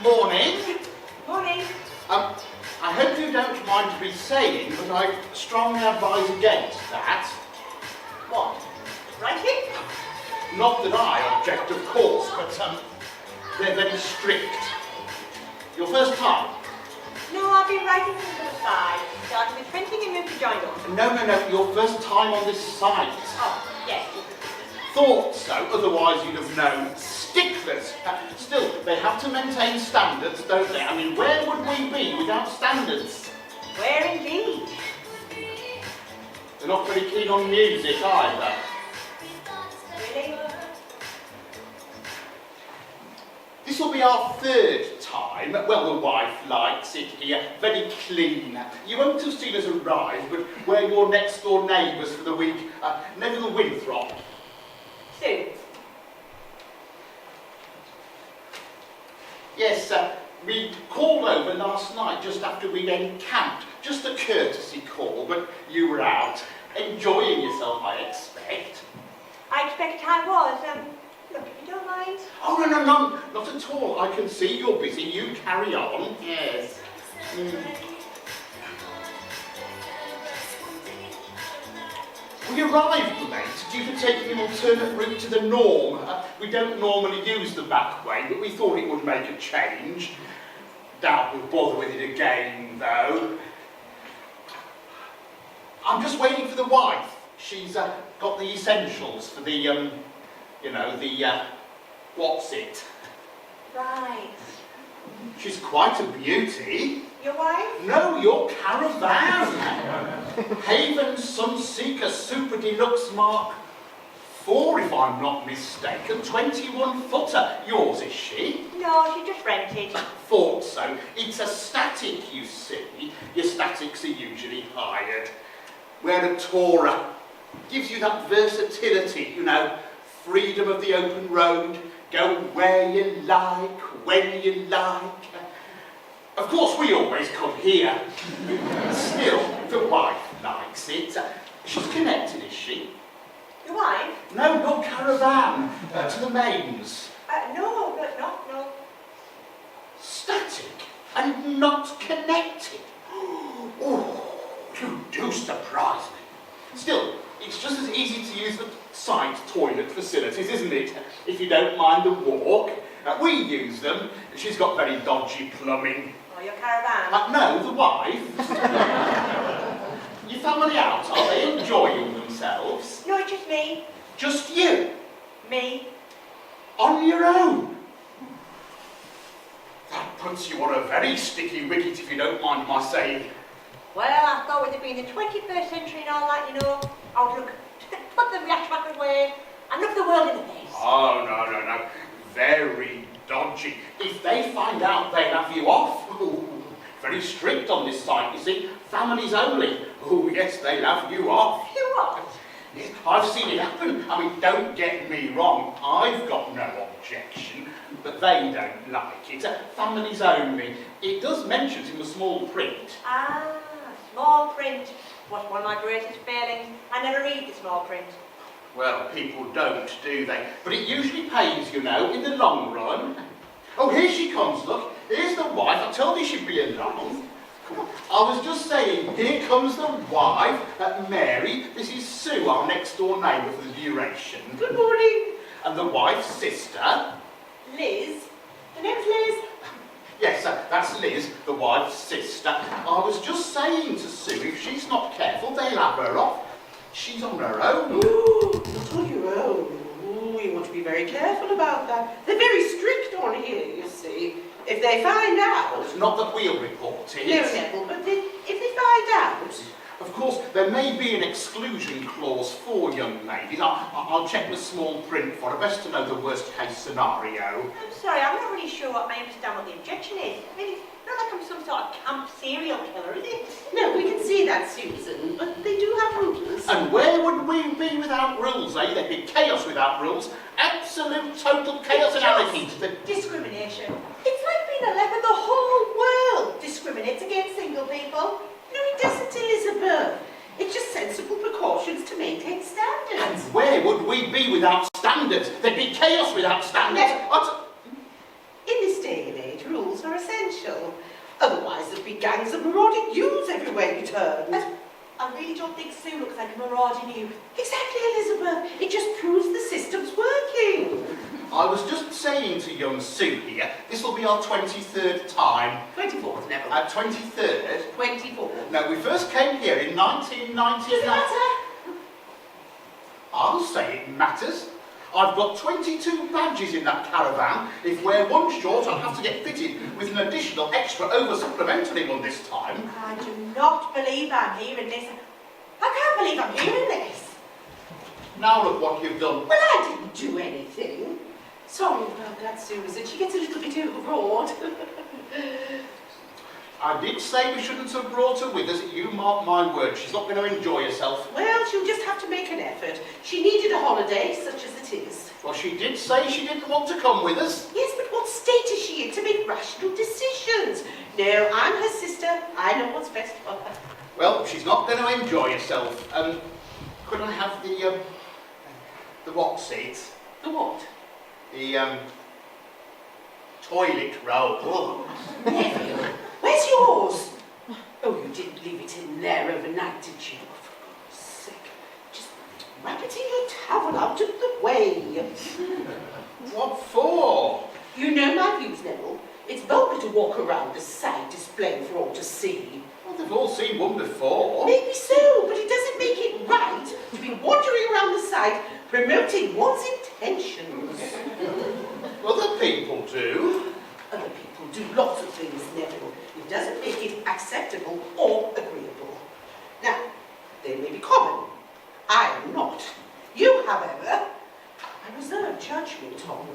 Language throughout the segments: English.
Morning. Morning. I hope you don't mind me saying, but I strongly advise against that. What? Writing? Not that I object, of course, but they're very strict. Your first time? No, I've been writing since I was 5. Started with printing and moved to joinery. No, your first time on this site. Oh, yes. Thought so, otherwise you'd have known. Sticklers. Still, they have to maintain standards, don't they? I mean, where would we be without standards? Where indeed? They're not very keen on music either. Really? This will be our third time. Well, the wife likes it here. Very clean. You won't have seen us arrive, but we're your next-door neighbours for the week. Neville Winthrop. Sue. Yes, we called over last night just after we'd encamped. Just a courtesy call, but you were out. Enjoying yourself, I expect. I expect I was. Look, if you don't mind. Oh, no, not at all. I can see you're busy. You carry on. Yes. We arrived late due to taking an alternate route to the norm. We don't normally use the back way, but we thought it would make a change. Doubt we'll bother with it again, though. I'm just waiting for the wife. She's got the essentials for the, what's it? Right. She's quite a beauty. Your wife? No, your caravan. Haven Sunseeker Super Deluxe Mark 4, if I'm not mistaken. 21-footer. Yours, is she? No, she just rented. Thought so. It's a static, you see. Your statics are usually hired. Where a tourer gives you that versatility, freedom of the open road, go where you like, when you like. Of course, we always come here. Still, the wife likes it. She's connected, is she? Your wife? No, your caravan. To the mains. No, but not, no. Static and not connected. Oh, you do surprise me. Still, it's just as easy to use the site toilet facilities, isn't it? If you don't mind the walk. We use them. She's got very dodgy plumbing. Oh, your caravan? No, the wife. Your family out, are they enjoying themselves? No, it's just me. Just you? Me. On your own? That puts you on a very sticky wicket, if you don't mind my saying. Well, I thought with it being the 21st century and all that, I would put the yash back away and look the world in the face. Oh, no. Very dodgy. If they find out, they'll have you off. Ooh, very strict on this site, you see. Families only. Oh, yes, they'll have you off. You what? Yes, I've seen it happen. I mean, don't get me wrong. I've got no objection, but they don't like it. Families only. It does mention it in the small print. Ah, small print. What's one of my greatest failings? I never read the small print. Well, people don't, do they? But it usually pays, in the long run. Oh, here she comes, look. Here's the wife. I told you she'd be along. I was just saying, here comes the wife, Mary. This is Sue, our next-door neighbour for the duration. Good morning. And the wife's sister. Liz. The name's Liz. Yes, that's Liz, the wife's sister. I was just saying to Sue, if she's not careful, they'll have her off. She's on her own. Ooh, not on your own. Ooh, you want to be very careful about that. They're very strict on here, you see. If they find out... It's not that we'll report it. No, Neville, but if they find out... Of course, there may be an exclusion clause for young ladies. I'll check the small print for her. Best to know the worst case scenario. I'm sorry, I'm not really sure I understand what the objection is. I mean, it's not like I'm some sort of camp serial killer, is it? No, we can see that, Susan, but they do have rules. And where would we be without rules, eh? There'd be chaos without rules. Absolute, total chaos and anarchy. Discrimination. It's like being a leper. The whole world discriminates against single people. No, it doesn't, Elizabeth. It's just sensible precautions to maintain standards. And where would we be without standards? There'd be chaos without standards. In this day and age, rules gangs of marauding youths everywhere you turn. I really don't think Sue looks like a marauding youth. Exactly, Elizabeth. It just proves the system's working. I was just saying to young Sue here, this will be our 23rd time. 24th, Neville. 23rd? 24. No, we first came here in 1999. Does it matter? I'll say it matters. I've got 22 badges in that caravan. If we're one short, I'll have to get fitted with an additional extra over-supplementary one this time. I do not believe I'm hearing this. I can't believe I'm hearing this. Now look what you've done. Well, I didn't do anything. Sorry about that, Susan. She gets a little bit overwrought. I did say we shouldn't have brought her with us. You mark my word, she's not going to enjoy herself. Well, she'll just have to make an effort. She needed a holiday, such as it is. Well, she did say she didn't want to come with us. Yes, but what state is she in to make rational decisions? No, I'm her sister. I know what's best for her. Well, she's not going to enjoy herself. Could I have the what seat? The what? The, toilet roll. Neville, where's yours? Oh, you didn't leave it in there overnight, did you? Oh, for God's sake. Just wrap it in your towel out of the way. What for? You know my views, Neville. It's vulgar to walk around the side displaying for all to see. Well, they've all seen one before. Maybe so, but it doesn't make it right to be wandering around the side promoting one's intentions. Other people do. Other people do lots of things, Neville. It doesn't make it acceptable or agreeable. Now, they may be common. I am not. You, however, I reserve judgment on.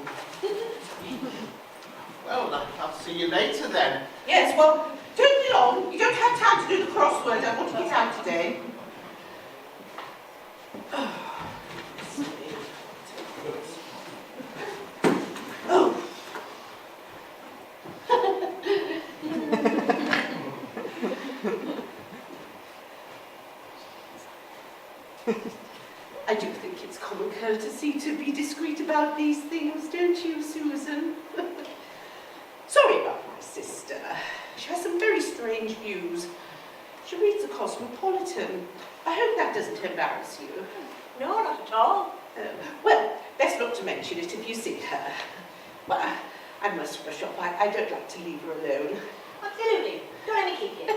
Well, I'll see you later then. Yes, well, don't be long. You don't have time to do the crossword. I want to get out today. Oh. I do think it's common courtesy to be discreet about these things, don't you, Susan? Sorry about my sister. She has some very strange views. She reads the Cosmopolitan. I hope that doesn't embarrass you. No, not at all. Well, best not to mention it if you see her. Well, I must rush off. I don't like to leave her alone. Absolutely. Don't let me keep you.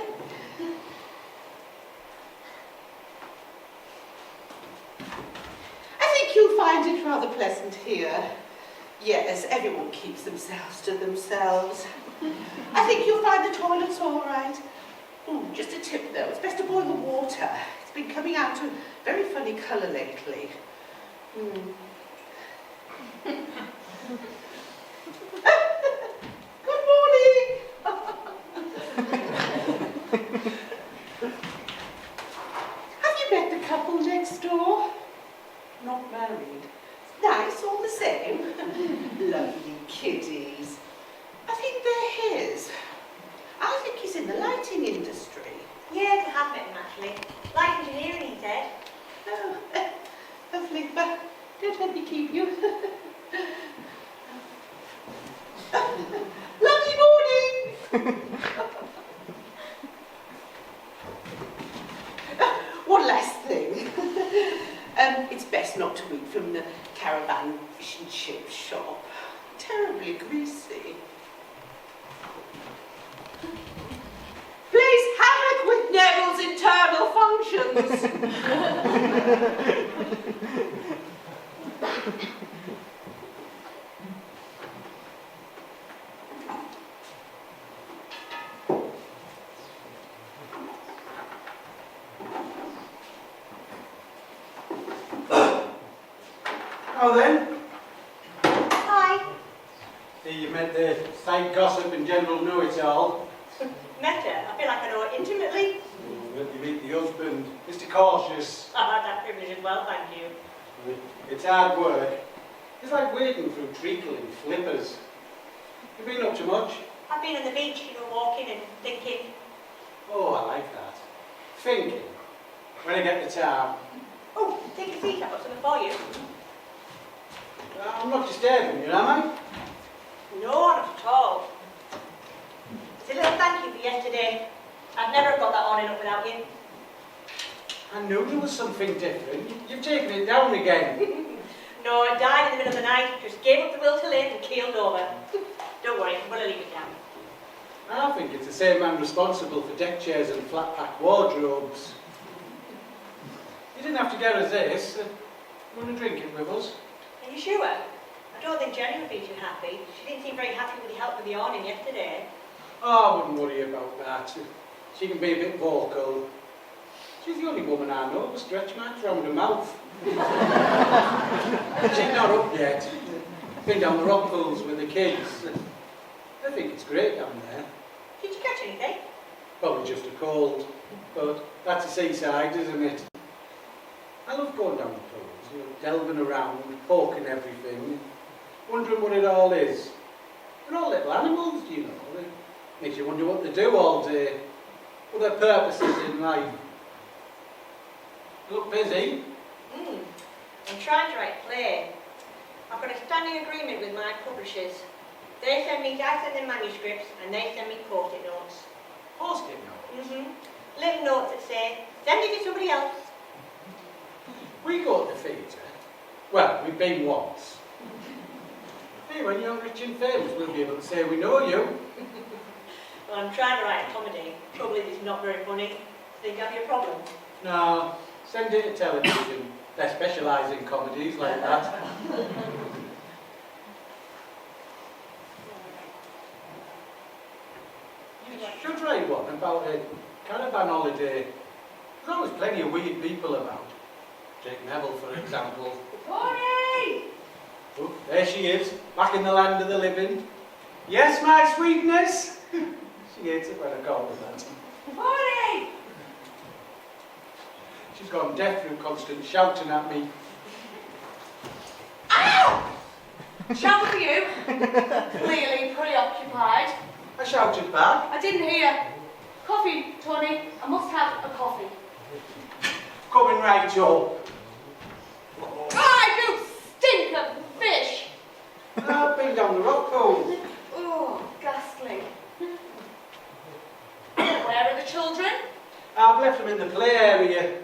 I think you'll find it rather pleasant here. Yes, everyone keeps themselves to themselves. I think you'll find the toilets all right. Ooh, just a tip though, it's best to boil the water. It's been coming out a very funny colour lately. Good morning! Have you met the couple next door? Not married. Nice, all the same. Lovely kiddies. I think they're his. I think he's in the lighting industry. Yes, I have met him actually. Light engineering, he said. Oh, lovely. But don't let me keep you. Lovely morning! One last thing. It's best not to eat from the caravan fish and chip shop. Terribly greasy. Plays havoc with Neville's internal functions. Oh then, Hi. here you met the side gossip and general know-it-all. Met her. I feel like I know her intimately. Well, you meet the husband, Mr. Cautious. I've had that privilege as well, thank you. It's hard work. It's like wading through treacle in flippers. You been up to much? I've been on the beach, walking and thinking. Oh, I like that. Thinking. When I get to town. Oh, take a seat, I've got something for you. I'm not disturbing you, am I? No, not at all. It's a little thank you for yesterday. I'd never have got that on enough without you. I knew there was something different. You've taken it down again. No, I died in the middle of the night, just gave up the will to live and keeled over. Don't worry, I'm going to leave it down. I think it's the same man responsible for deck chairs and flat pack wardrobes. You didn't have to get us this. You want to drink it with us? Are you sure? I don't think Jenny would be too happy. She didn't seem very happy with the help with the awning yesterday. Oh, I wouldn't worry about that. She can be a bit vocal. She's the only woman I know with stretch marks around her mouth. She's not up yet. Been down the rock pools with the kids. I think it's great down there. Did you catch anything? Probably just a cold. But that's the seaside, isn't it? I love going down the pools, you know, delving around, poking everything, wondering what it all is. They're all little animals, you know. It makes you wonder what they do all day, what their purposes in life. You look busy. I'm trying to write a play. I've got a standing agreement with my publishers. I send them manuscripts and they send me post-it notes. Post-it notes? Little notes that say, send it to somebody else. We go to the theatre. Well, we've been once. Hey, when you're rich and famous, we'll be able to say we know you. Well, I'm trying to write a comedy. Trouble is, it's not very funny. Think that'd be a problem? No, send it to television. They specialise in comedies like that. You should write one about a caravan holiday. There's always plenty of weird people about. Jake Neville, for example. Bonnie! Oh, there she is, back in the land of the living. Yes, my sweetness. She hates it when I call her that. Bonnie! She's gone deaf through constant shouting at me. Ow! Shout for you. Clearly preoccupied. I shouted back. I didn't hear. Coffee, Tony. I must have a coffee. Coming right up. Ah, you stink of fish! I've been down the rock pool. Oh, ghastly. Where are the children? I've left them in the play area.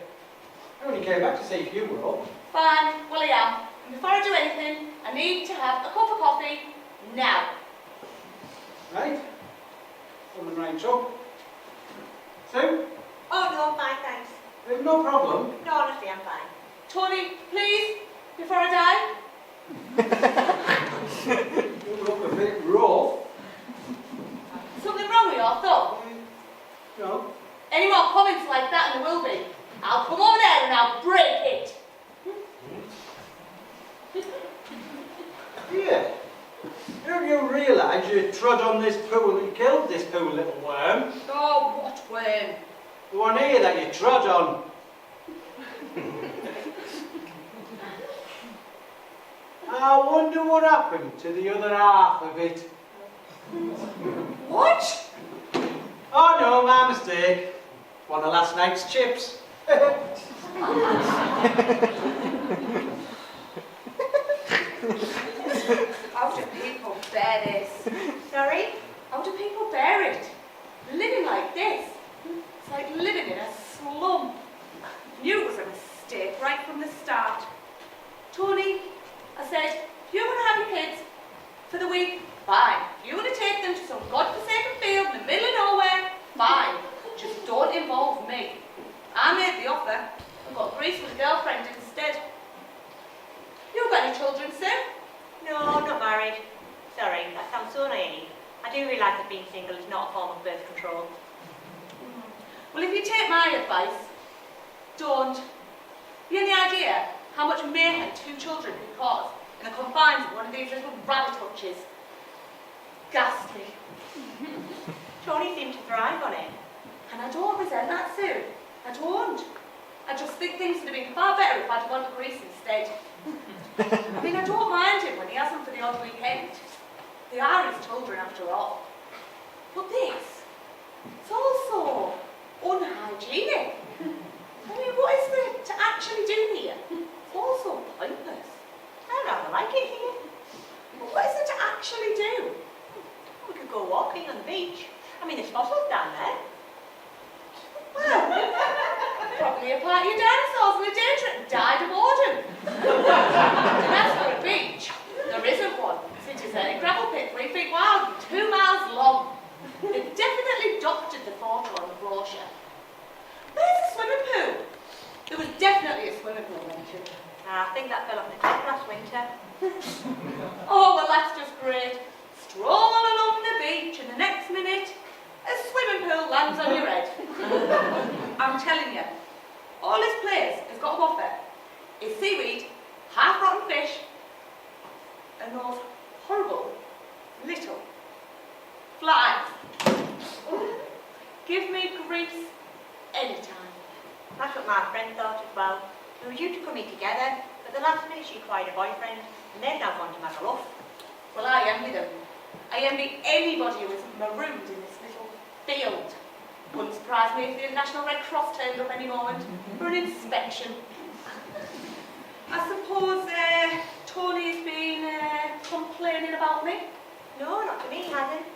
I only came back to see if you were up. Fine, well I am. And before I do anything, I need to have a cup of coffee now. Right? Coming right up. Sue? Oh, no, I'm fine, thanks. There's no problem. No, honestly, I'm fine. Tony, please, before I die. You look a bit rough. Something wrong with your thumb? No. Any more comments like that and there will be. I'll come over there and I'll break it. Here. Don't you realise you trod on this pool and killed this poor little worm? Oh, what worm? The one here that you trod on. I wonder what happened to the other half of it. What? Oh no, my mistake. One of last night's chips. How do people bear this? Sorry? How do people bear it? Living like this? It's like living in a slum. Knew it was a mistake right from the start. Tony, I said, if you want to have your kids for the week, fine. If you want to take them to some godforsaken field in the middle of nowhere, fine. Just don't involve me. I made the offer. I got Greece with a girlfriend instead. You got any children, Sue? No, I'm not married. Sorry, that sounds so naive. I do realise that being single is not a form of birth control. Well, if you take my advice, don't. You have any idea how much mayhem 2 children could cause in the confines of one of these little rabbit hutches? Ghastly. Tony seemed to thrive on it. And I don't resent that, Sue. I don't. I just think things would have been far better if I'd gone to Greece instead. I mean, I don't mind him when he has them for the odd weekend. They are his children after all. But this, it's also unhygienic. I mean, what is there to actually do here? It's also pointless. I rather like it here. But what is there to actually do? We could go walking on the beach. I mean, there's fossils down there. Probably a party of dinosaurs in a day trip died of boredom. And as for a beach, there isn't one. It is a gravel pit 3 feet wide, 2 miles long. They've definitely doctored the photo on the brochure. There's a swimming pool. There was definitely a swimming pool there too. I think that fell off the top last winter. Oh, well, that's just great. Stroll along the beach and the next minute, a swimming pool lands on your head. I'm telling you, all this place has got to offer is seaweed, half-rotten fish, and those horrible little flies. Give me Greece anytime. That's what my friend thought as well. We were due to come here together, but the last minute she acquired a boyfriend, and they've now gone to Magaluf. Well, I envy them. I envy anybody who isn't marooned in this little field. Wouldn't surprise me if the National Red Cross turned up any moment for an inspection. I suppose Tony's been complaining about me. No, not to me, he hasn't.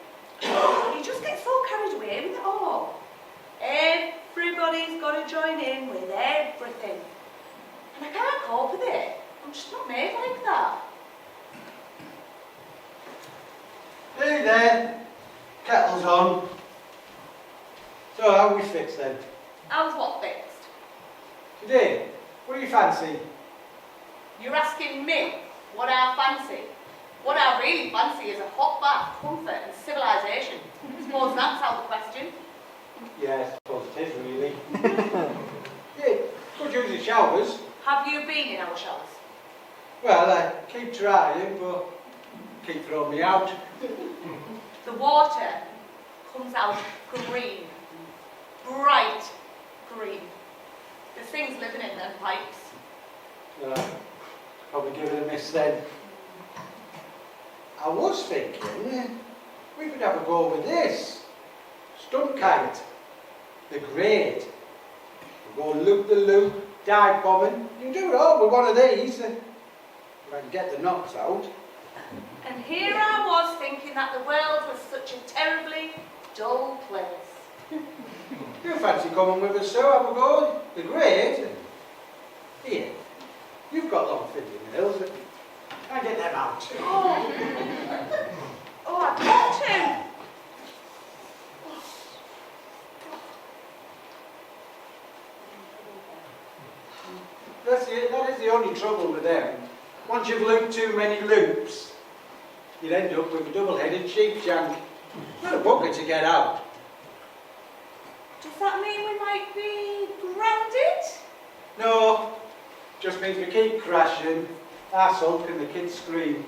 He just gets so carried away with it all. Everybody's got to join in with everything. And I can't cope with it. I'm just not made like that. Hey there, kettle's on. So how we fixed then? How's what fixed? Today, what do you fancy? You're asking me what I fancy. What I really fancy is a hot bath, comfort and civilization. I suppose that's out the question. Yeah, I suppose it is really. Yeah, could use the showers. Have you been in our showers? Well, I keep trying, but keep throwing me out. The water comes out green. Bright green. There's things living in them pipes. Probably give it a miss then. I was thinking we could have a go with this. Stunt kite. The grade. We'll go loop the loop, dive bombing. You can do it all with one of these. If I can get the knots out. And here I was thinking that the world was such a terribly dull place. You fancy coming with us, so have a go? The grade. Here, you've got long fingernails. I get them out. Oh, I've got to. That's it. That is the only trouble with them. Once you've looped too many loops, you'll end up with a double-headed sheepshank. Not a bucket to get out. Does that mean we might be grounded? No, just means we keep crashing, ass hulk and the kids scream.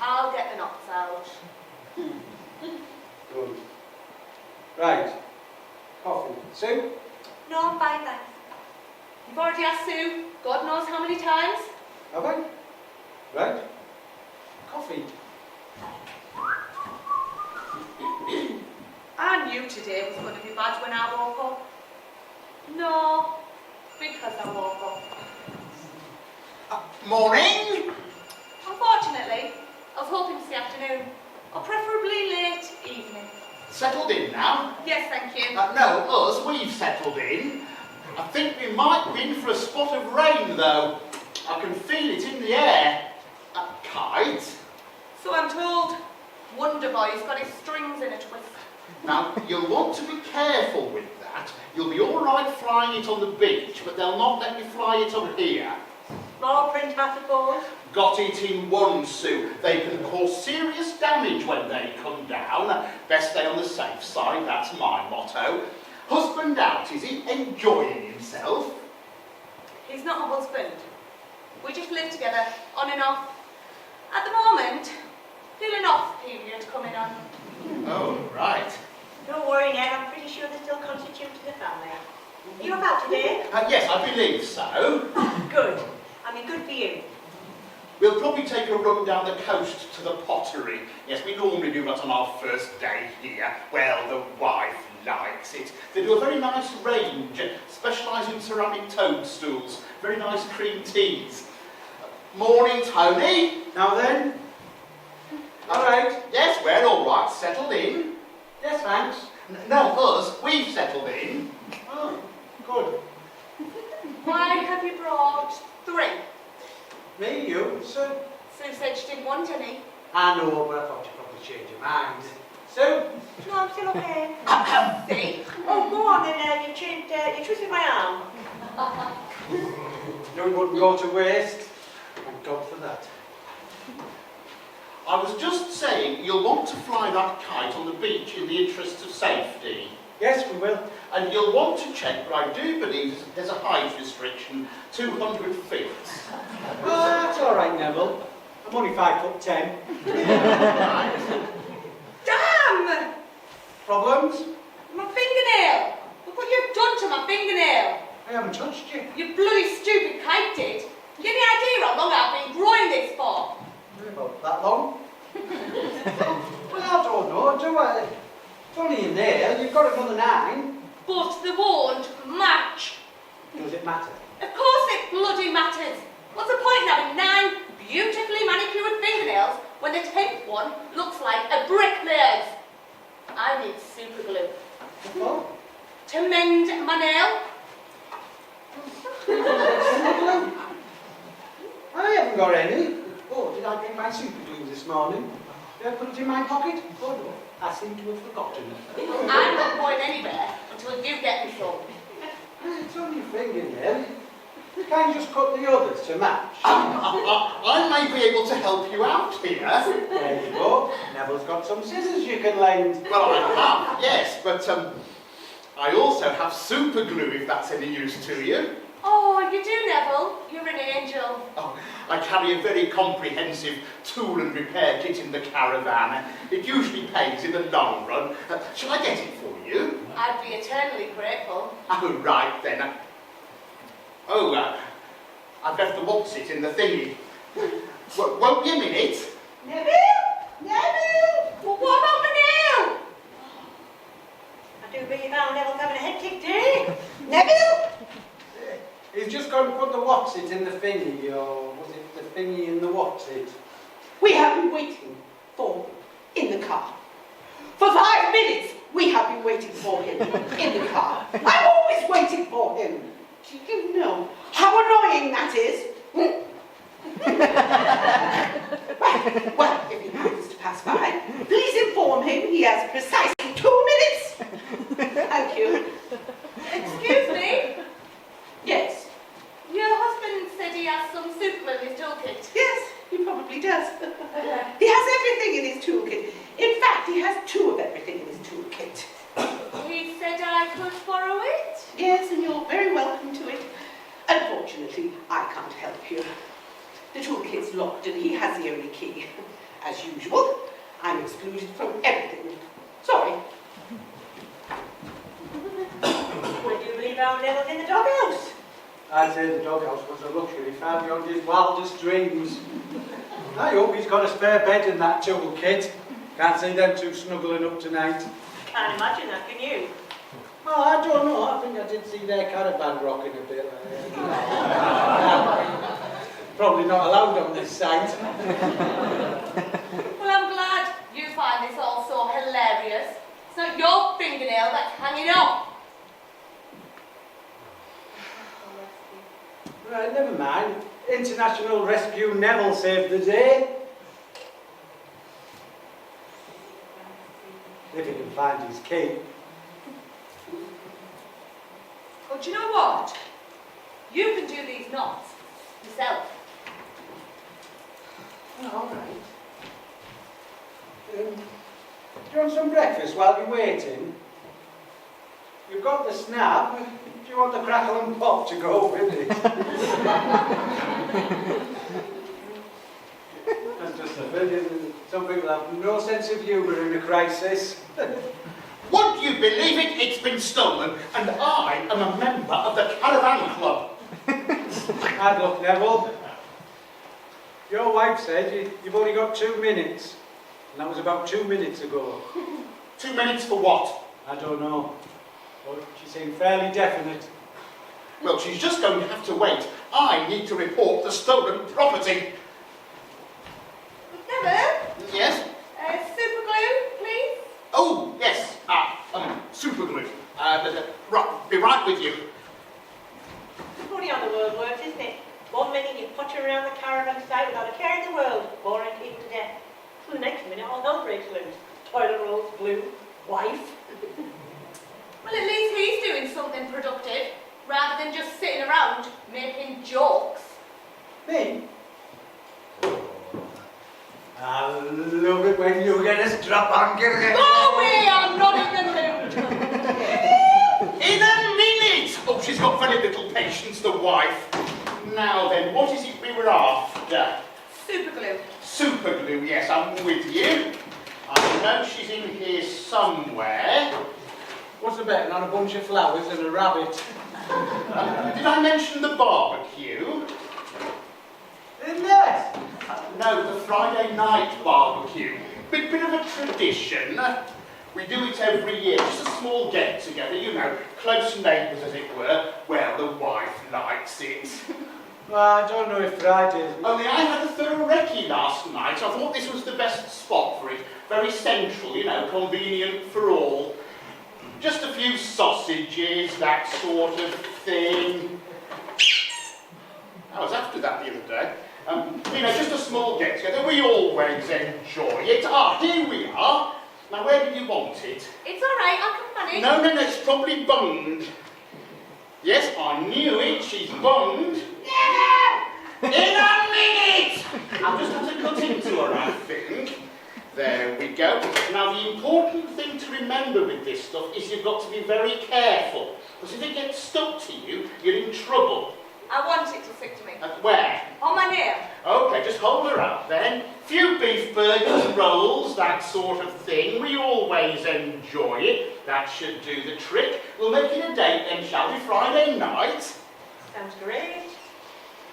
I'll get the knots out. Good. Right. Coffee. Soup? No, I'm fine, thanks. You've already asked Sue, God knows how many times. Have I? Right. Coffee. I knew today was going to be bad when I woke up. No, because I woke up. Morning! Unfortunately, I was hoping to see afternoon, or preferably late evening. Settled in now? Yes, thank you. No, us, we've settled in. I think we might be in for a spot of rain, though. I can feel it in the air. A kite? So I'm told. Wonder Boy's got his strings in a twist. Now, you'll want to be careful with that. You'll be all right flying it on the beach, but they'll not let you fly it up here. Small print, I suppose. Got it in one, Sue. They can cause serious damage when they come down. Best stay on the safe side, that's my motto. Husband out, is he? Enjoying himself? He's not my husband. We just live together, on and off. At the moment, feeling off period coming on. Oh, right. Don't worry, Ned, I'm pretty sure they're still constituted a family. Are you about today? Yes, I believe so. Good. I mean, good for you. We'll probably take a run down the coast to the pottery. Yes, we normally do that on our first day here. Well, the wife likes it. They do a very nice range, specialise in ceramic toadstools, very nice cream teas. Morning, Tony. Now then? All right. Yes, we're all right, settled in. Yes, thanks. Not us, we've settled in. Oh, good. Why have you brought 3? Me, you, sir. Sue said she didn't want any. I know, but I thought you'd probably change your mind. So, No, I'm still okay. See? Oh, go on then, you twisted my arm. no, it wouldn't go to waste. Thank God for that. I was just saying you'll want to fly that kite on the beach in the interest of safety. Yes, we will. And you'll want to check, but I do believe there's a height restriction, 200 feet. Oh, that's all right, Neville. I'm only 5'10". Damn! Problems? My fingernail! Look what you've done to my fingernail! I haven't touched you. You bloody stupid kite did! You any idea how long I've been growing this for? About that long? Well, I don't know, do I? It's only in there. You've got another 9. But they won't match. Does it matter? Of course it bloody matters. What's the point in having 9 beautifully manicured fingernails when the 10th one looks like a bricklayer's? I need super glue. What? To mend my nail. I haven't got any. Oh, did I bring my super glue this morning? Did I put it in my pocket? Oh no, I seem to have forgotten. I'm not going anywhere until you get me some. It's only a fingernail. You can't just cut the others to match. I may be able to help you out here. There you go. Neville's got some scissors you can lend. Well, I have, yes, but I also have super glue if that's any use to you. Oh, you do, Neville. You're an angel. Oh, I carry a very comprehensive tool and repair kit in the caravan. It usually pays in the long run. Shall I get it for you? I'd be eternally grateful. Oh, right then. I've left the what's-it in the thingy. Won't you a minute? Neville! Neville! Well, what about my nail? I do believe our Neville's having a hectic day. Neville! He's just going to put the what's-it in the thingy, or was it the thingy in the what's-it? We have been waiting for him in the car. For 5 minutes, we have been waiting for him in the car. I'm always waiting for him. Do you know how annoying that is? Well, if he happens to pass by, please inform him he has precisely 2 minutes. Thank you. Excuse me? Yes, Your husband said he has some super glue in his toolkit. yes, he probably does. He has everything in his toolkit. In fact, he has 2 of everything in his toolkit. He said I could borrow it. Yes, and you're very welcome to it. Unfortunately, I can't help you. The toolkit's locked and he has the only key. As usual, I'm excluded from everything. Sorry. I do believe our Neville's in the doghouse. I'd say the doghouse was a luxury found beyond his wildest dreams. I hope he's got a spare bed in that toolkit. Can't see them 2 snuggling up tonight. Can't imagine that, can you? Oh, I don't know. I think I did see their caravan rocking a bit. Probably not allowed on this site. Well, I'm glad you find this all so hilarious. It's not your fingernail that's hanging off. Right, never mind. International Rescue Neville saved the day. If he can find his key. Well, do you know what? You can do these knots yourself. Oh, all right. Do you want some breakfast while you're waiting? You've got the snap. Do you want the crackle and pop to go with it? That's just a bit. Some people have no sense of humour in a crisis. Would you believe it? It's been stolen, and I am a member of the Caravan Club. Hard luck, Neville. Your wife said you've only got 2 minutes. And that was about 2 minutes ago. 2 minutes for what? I don't know. But she seemed fairly definite. Well, she's just going to have to wait. I need to report the stolen property. Neville, Yes? super glue, please. Oh, yes. super glue. Right, be right with you. It's funny how the world works, isn't it? One minute you're pottering around the caravan site without a care in the world, boring people to death. The next minute all hell breaks loose. Toilet rolls, glue, wife. Well, at least he's doing something productive, rather than just sitting around making jokes. Me? I love it when you get a strap on, Gilly. Go away, I'm not in the mood. In a minute! Oh, she's got very little patience, the wife. Now then, what is it we were after? Super glue. Super glue, yes, I'm with you. I know she's in here somewhere. What's the betting on a bunch of flowers and a rabbit? Did I mention the barbecue? Yes. No, the Friday night barbecue. Bit of a tradition. We do it every year, just a small get-together, you know, close neighbours as it were. Well, the wife likes it. Well, I don't know if Fridays... Only I had a thorough recce last night. I thought this was the best spot for it. Very central, you know, convenient for all. Just a few sausages, that sort of thing. I was after that the other day. You know, just a small get-together. We always enjoy it. Ah, here we are. Now, where did you want it? It's all right, I can manage. No, it's probably bunged. Yes, I knew it. She's bunged. In a minute! I'll just have to cut into her, I think. There we go. Now, the important thing to remember with this stuff is you've got to be very careful. Because if it gets stuck to you, you're in trouble. I want it to stick to me. Where? On my nail. Okay, just hold her up then. Few beef burgers, rolls, that sort of thing. We always enjoy it. That should do the trick. We'll make it a date then, shall we? Friday night. Sounds great.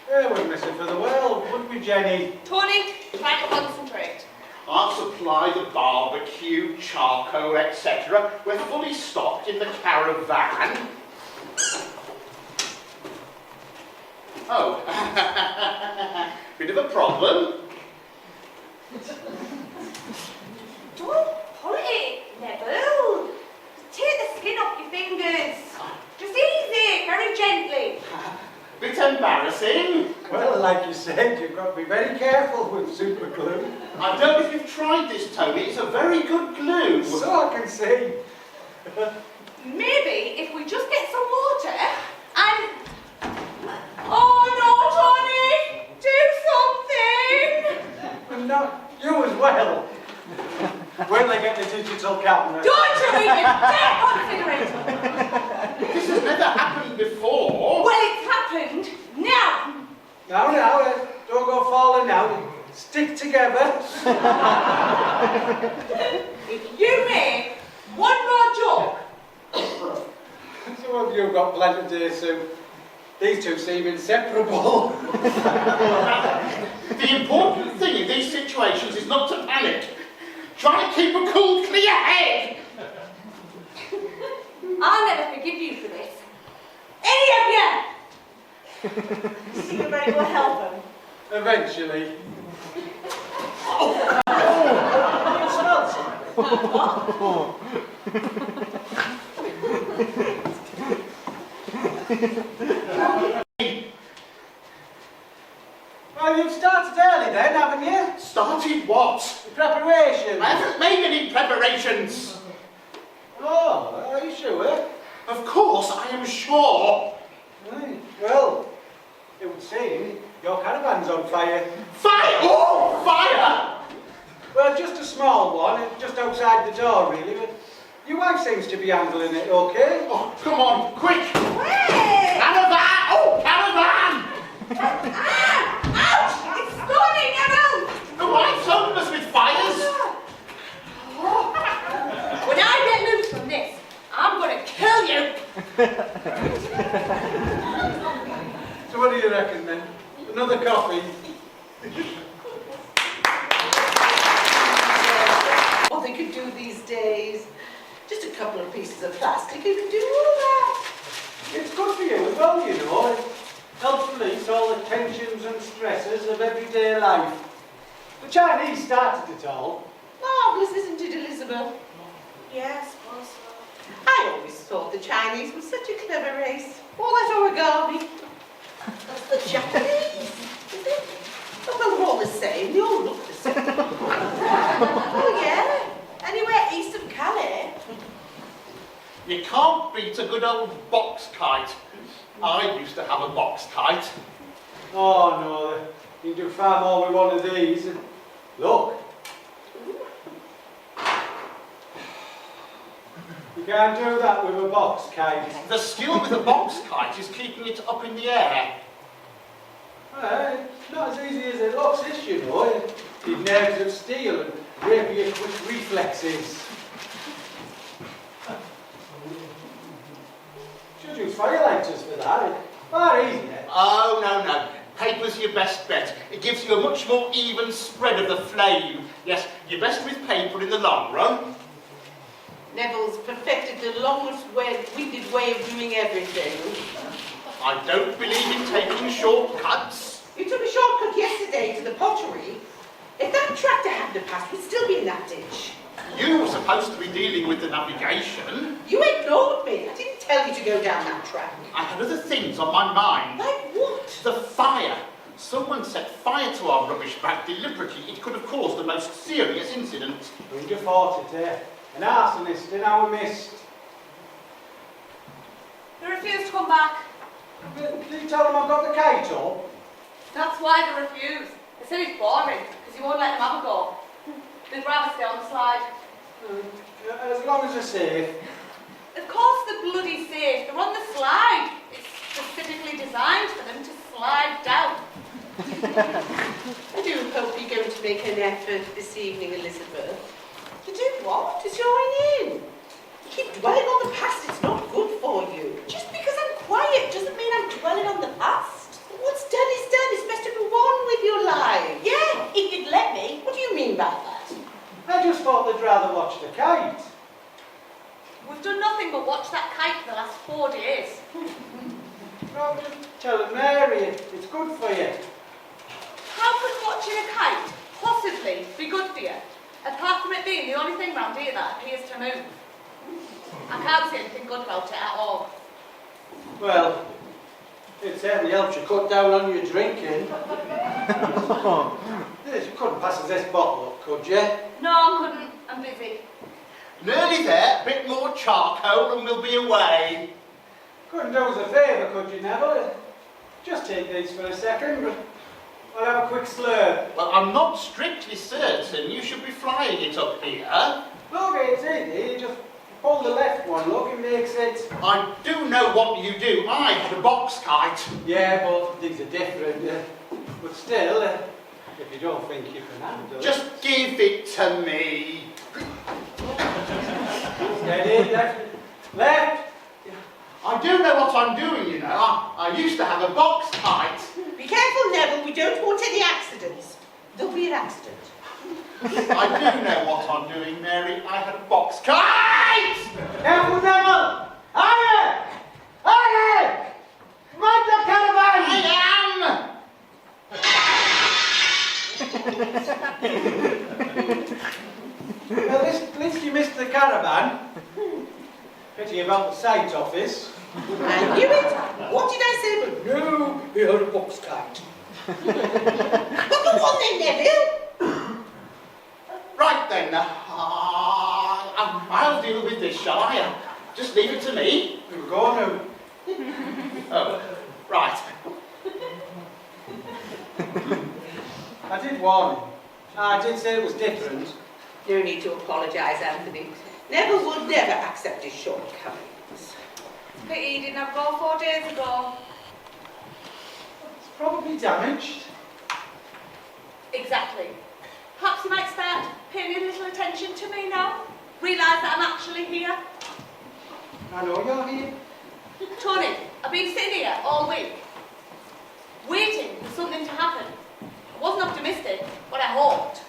Yeah, we'd miss it for the world, wouldn't we, Jenny? Tony, try to concentrate. I'll supply the barbecue, charcoal, etc. We're fully stocked in the caravan. Oh, bit of a problem. Don't pull it, Neville. Take the skin off your fingers. Just easy, very gently. Bit embarrassing. Well, like you said, you've got to be very careful with super glue. I don't know if you've tried this, Tony. It's a very good glue. So I can see. Maybe if we just get some water and... Oh no, Tony! Do something! And not you as well. When they get the digital camera. Don't you even dare consider it! This has never happened before. Well, it's happened now! Now, don't go falling now. Stick together. If you make one more joke, So you've got plenty to do soon. These two seem inseparable. The important thing in these situations is not to panic. Try to keep a cool, clear head. I'll never forgive you for this. Any of you! You think everybody will help him? Eventually. Well, you've started early then, haven't you? Started what? The preparation. I haven't made any preparations. Oh, are you sure? Of course, I am sure. Right. Well, it would seem your caravan's on fire. Fire! Oh, fire! Well, just a small one, just outside the door, really. But your wife seems to be handling it okay. Oh, come on, quick! Hey! Caravan! Oh, caravan! Ouch! It's stunning, Neville! The wife's hopeless with fires. When I get loose from this, I'm going to kill you! So what do you reckon then? Another coffee? What they could do these days. Just a couple of pieces of plastic, you can do all that. It's good for you as well, you know. It helps release all the tensions and stresses of everyday life. The Chinese started it all. Marvellous, isn't it, Elizabeth? Yes, also. I I always thought the Chinese were such a clever race. All that origami. That's the Japanese, is it? Oh, well, they're all the same. They all look the same. Oh, yeah. Anywhere east of Calais. You can't beat a good old box kite. I used to have a box kite. Oh no, you can do far more with one of these. Look. You can't do that with a box kite. The skill with a box kite is keeping it up in the air. Well, it's not as easy as it looks, this, you know. You need nerves of steel and rapier quick reflexes. Should use fire lighters for that. It's far easier. Oh, no. Paper's your best bet. It gives you a much more even spread of the flame. Yes, you're best with paper in the long run. Neville's perfected the longest winded way of doing everything. I don't believe in taking shortcuts. You took a shortcut yesterday to the pottery. If that tractor hadn't passed, we'd still be in that ditch. You were supposed to be dealing with the navigation. You ignored me. I didn't tell you to go down that track. I had other things on my mind. Like what? The fire. Someone set fire to our rubbish bag deliberately. It could have caused the most serious incident. Who'd have thought it, eh? An arsonist in our midst. They refuse to come back. Did you tell them I've got the kite up? That's why they refuse. They said it's boring, because you won't let them have a go. They'd rather stay on the slide. As long as they're safe. Of course they're bloody safe. They're on the slide. It's specifically designed for them to slide down. I do hope you're going to make an effort this evening, Elizabeth. To do what? To join in. You keep dwelling on the past, it's not good for you. Just because I'm quiet doesn't mean I'm dwelling on the past. What's done is done. It's best to move on with your life. Yeah, if you'd let me. What do you mean by that? I just thought they'd rather watch the kite. We've done nothing but watch that kite for the last 4 days. No, just tell them, Mary, it's good for you. How could watching a kite possibly be good for you? Apart from it being the only thing round here that appears to move. I can't see anything good about it at all. Well, it certainly helps you cut down on your drinking. Yes, you couldn't pass us this bottle up, could you? No, I couldn't. I'm busy. Nearly there. Bit more charcoal and we'll be away. Couldn't do us a favour, could you, Neville? Just take these for a second, but I'll have a quick slurp. Well, I'm not strictly certain you should be flying it up here. Look, it's easy. You just pull the left one, look, it makes it... I do know what you do. I had a box kite. Yeah, but these are different. But still, if you don't think you can handle it... Just give it to me. Steady, left. Left! I do know what I'm doing, you know. I used to have a box kite. Be careful, Neville. We don't want any accidents. There'll be an accident. I do know what I'm doing, Mary. I had a box kite! Careful, Neville! Hurry! Hurry! Run the caravan! I Well, at least you missed the caravan. Pity about the sight office. I knew it. What did I say? But No, he had a box kite. well, go on then, Neville. Right then, I'll deal with this, shall I? Just leave it to me. Go on now. Oh, right. I did warn him. I did say it was different. No need to apologise, Anthony. Neville would never accept his shortcomings. Pity he didn't have a go 4 days ago. It's probably damaged. Exactly. Perhaps you might start paying a little attention to me now. Realise that I'm actually here. I know you're here. Tony, I've been sitting here all week, waiting for something to happen. I wasn't optimistic, but I hoped.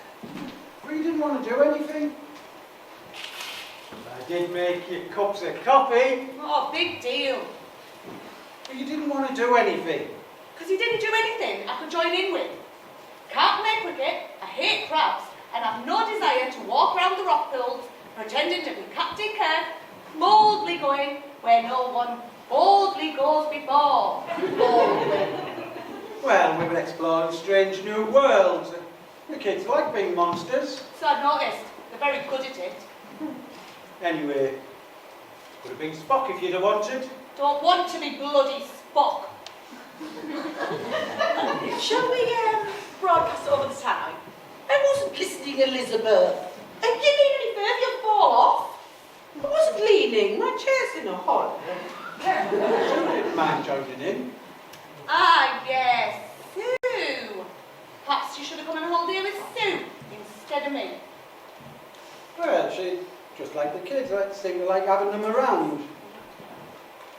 But you didn't want to do anything. I did make you cups of coffee. Oh, big deal. But you didn't want to do anything. Because he didn't do anything I could join in with. Can't play cricket, I hate crabs, and I've no desire to walk around the rock pools pretending to be Captain Kirk, boldly boldly going where no one boldly goes before. Boldly. Well, we were exploring strange new worlds. The kids like being monsters. So I've noticed. They're very good at it. Anyway, would have been Spock if you'd have wanted. Don't want to be bloody Spock. Shall we broadcast over the town? I wasn't listening, Elizabeth. If you lean any further, you'll fall off. I wasn't leaning. My chair's in a hole. Sue didn't mind joining in. Ah, yes, Sue. Perhaps you should have come and hold here with Sue instead of me. Well, she, just like the kids, seemed to like having them around.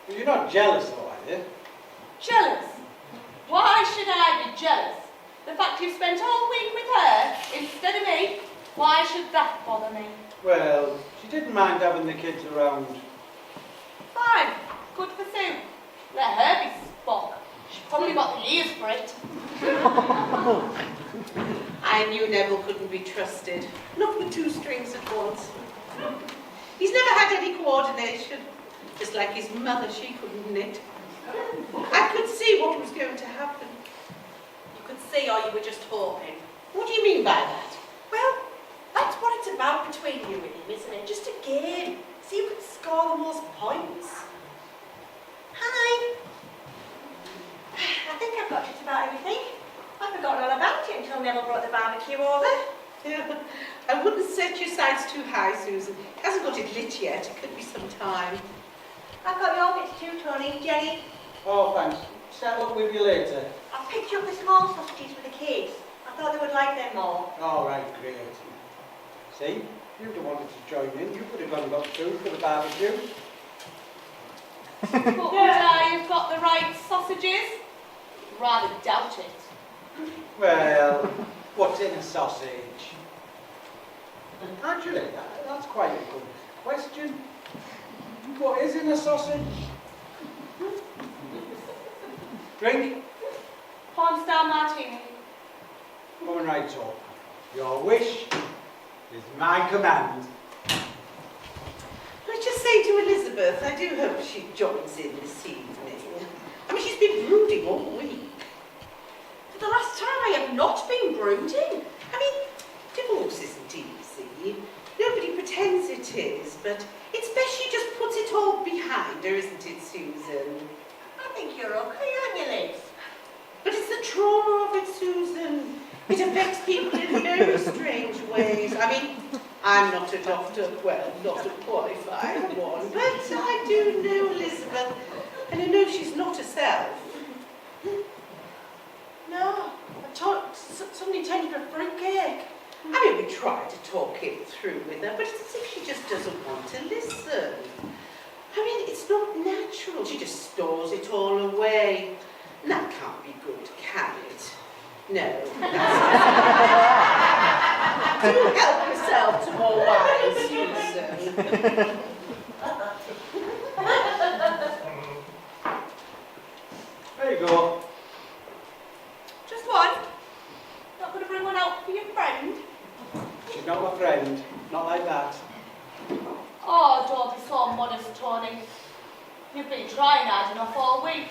But you're not jealous, though, are you? Jealous? Why should I be jealous? The fact you've spent all week with her instead of me, why should that bother me? Well, she didn't mind having the kids around. Fine, good for Sue. Let her be Spock. She's probably got the ears for it. I knew Neville couldn't be trusted. Not with two strings at once. He's never had any coordination. Just like his mother, she couldn't knit. I could see what was going to happen. You could see, or you were just hoping. What do you mean by that? Well, that's what it's about between you and him, isn't it? Just a game. See who can score the most points. Hi. I think I've got just about everything. I've forgotten all about it until Neville brought the barbecue over. Yeah, I wouldn't set your sights too high, Susan. He hasn't got it lit yet. It could be some time. I've got your bits too, Tony. Jenny, Oh, thanks. Settle up with you later. I've picked you up the small sausages for the kids. I thought they would like them more. All right, great. See, you'd have wanted to join in. You could have gone and got food for the barbecue. But would I have got the right sausages? Rather doubt it. Well, what's in a sausage? Actually, that's quite a good question. What is in a sausage? Drink? Porn star martini. Coming right up. Your wish is my command. Let's just say to Elizabeth, I do hope she joins in this evening. I mean, she's been brooding all week. For the last time, I have not been brooding. I mean, divorce isn't easy. Nobody pretends it is, but it's best she just puts it all behind her, isn't it, Susan? I think you're okay, aren't you, Liz? But it's the trauma of it, Susan. It affects people in very strange ways. I mean, I'm not a doctor, well, not a qualified one, but I do know Elizabeth, and I know she's not herself. No, somebody intended a fruitcake. I mean, we tried to talk it through with her, but it's as if she just doesn't want to listen. I mean, it's not natural. She just stores it all away. And that can't be good, can it? No. Do help yourself to more wine, Susan. There you go. Just one? Not going to bring one out for your friend? She's not my friend. Not like that. Oh, don't be so modest, Tony. You've been trying hard enough all week.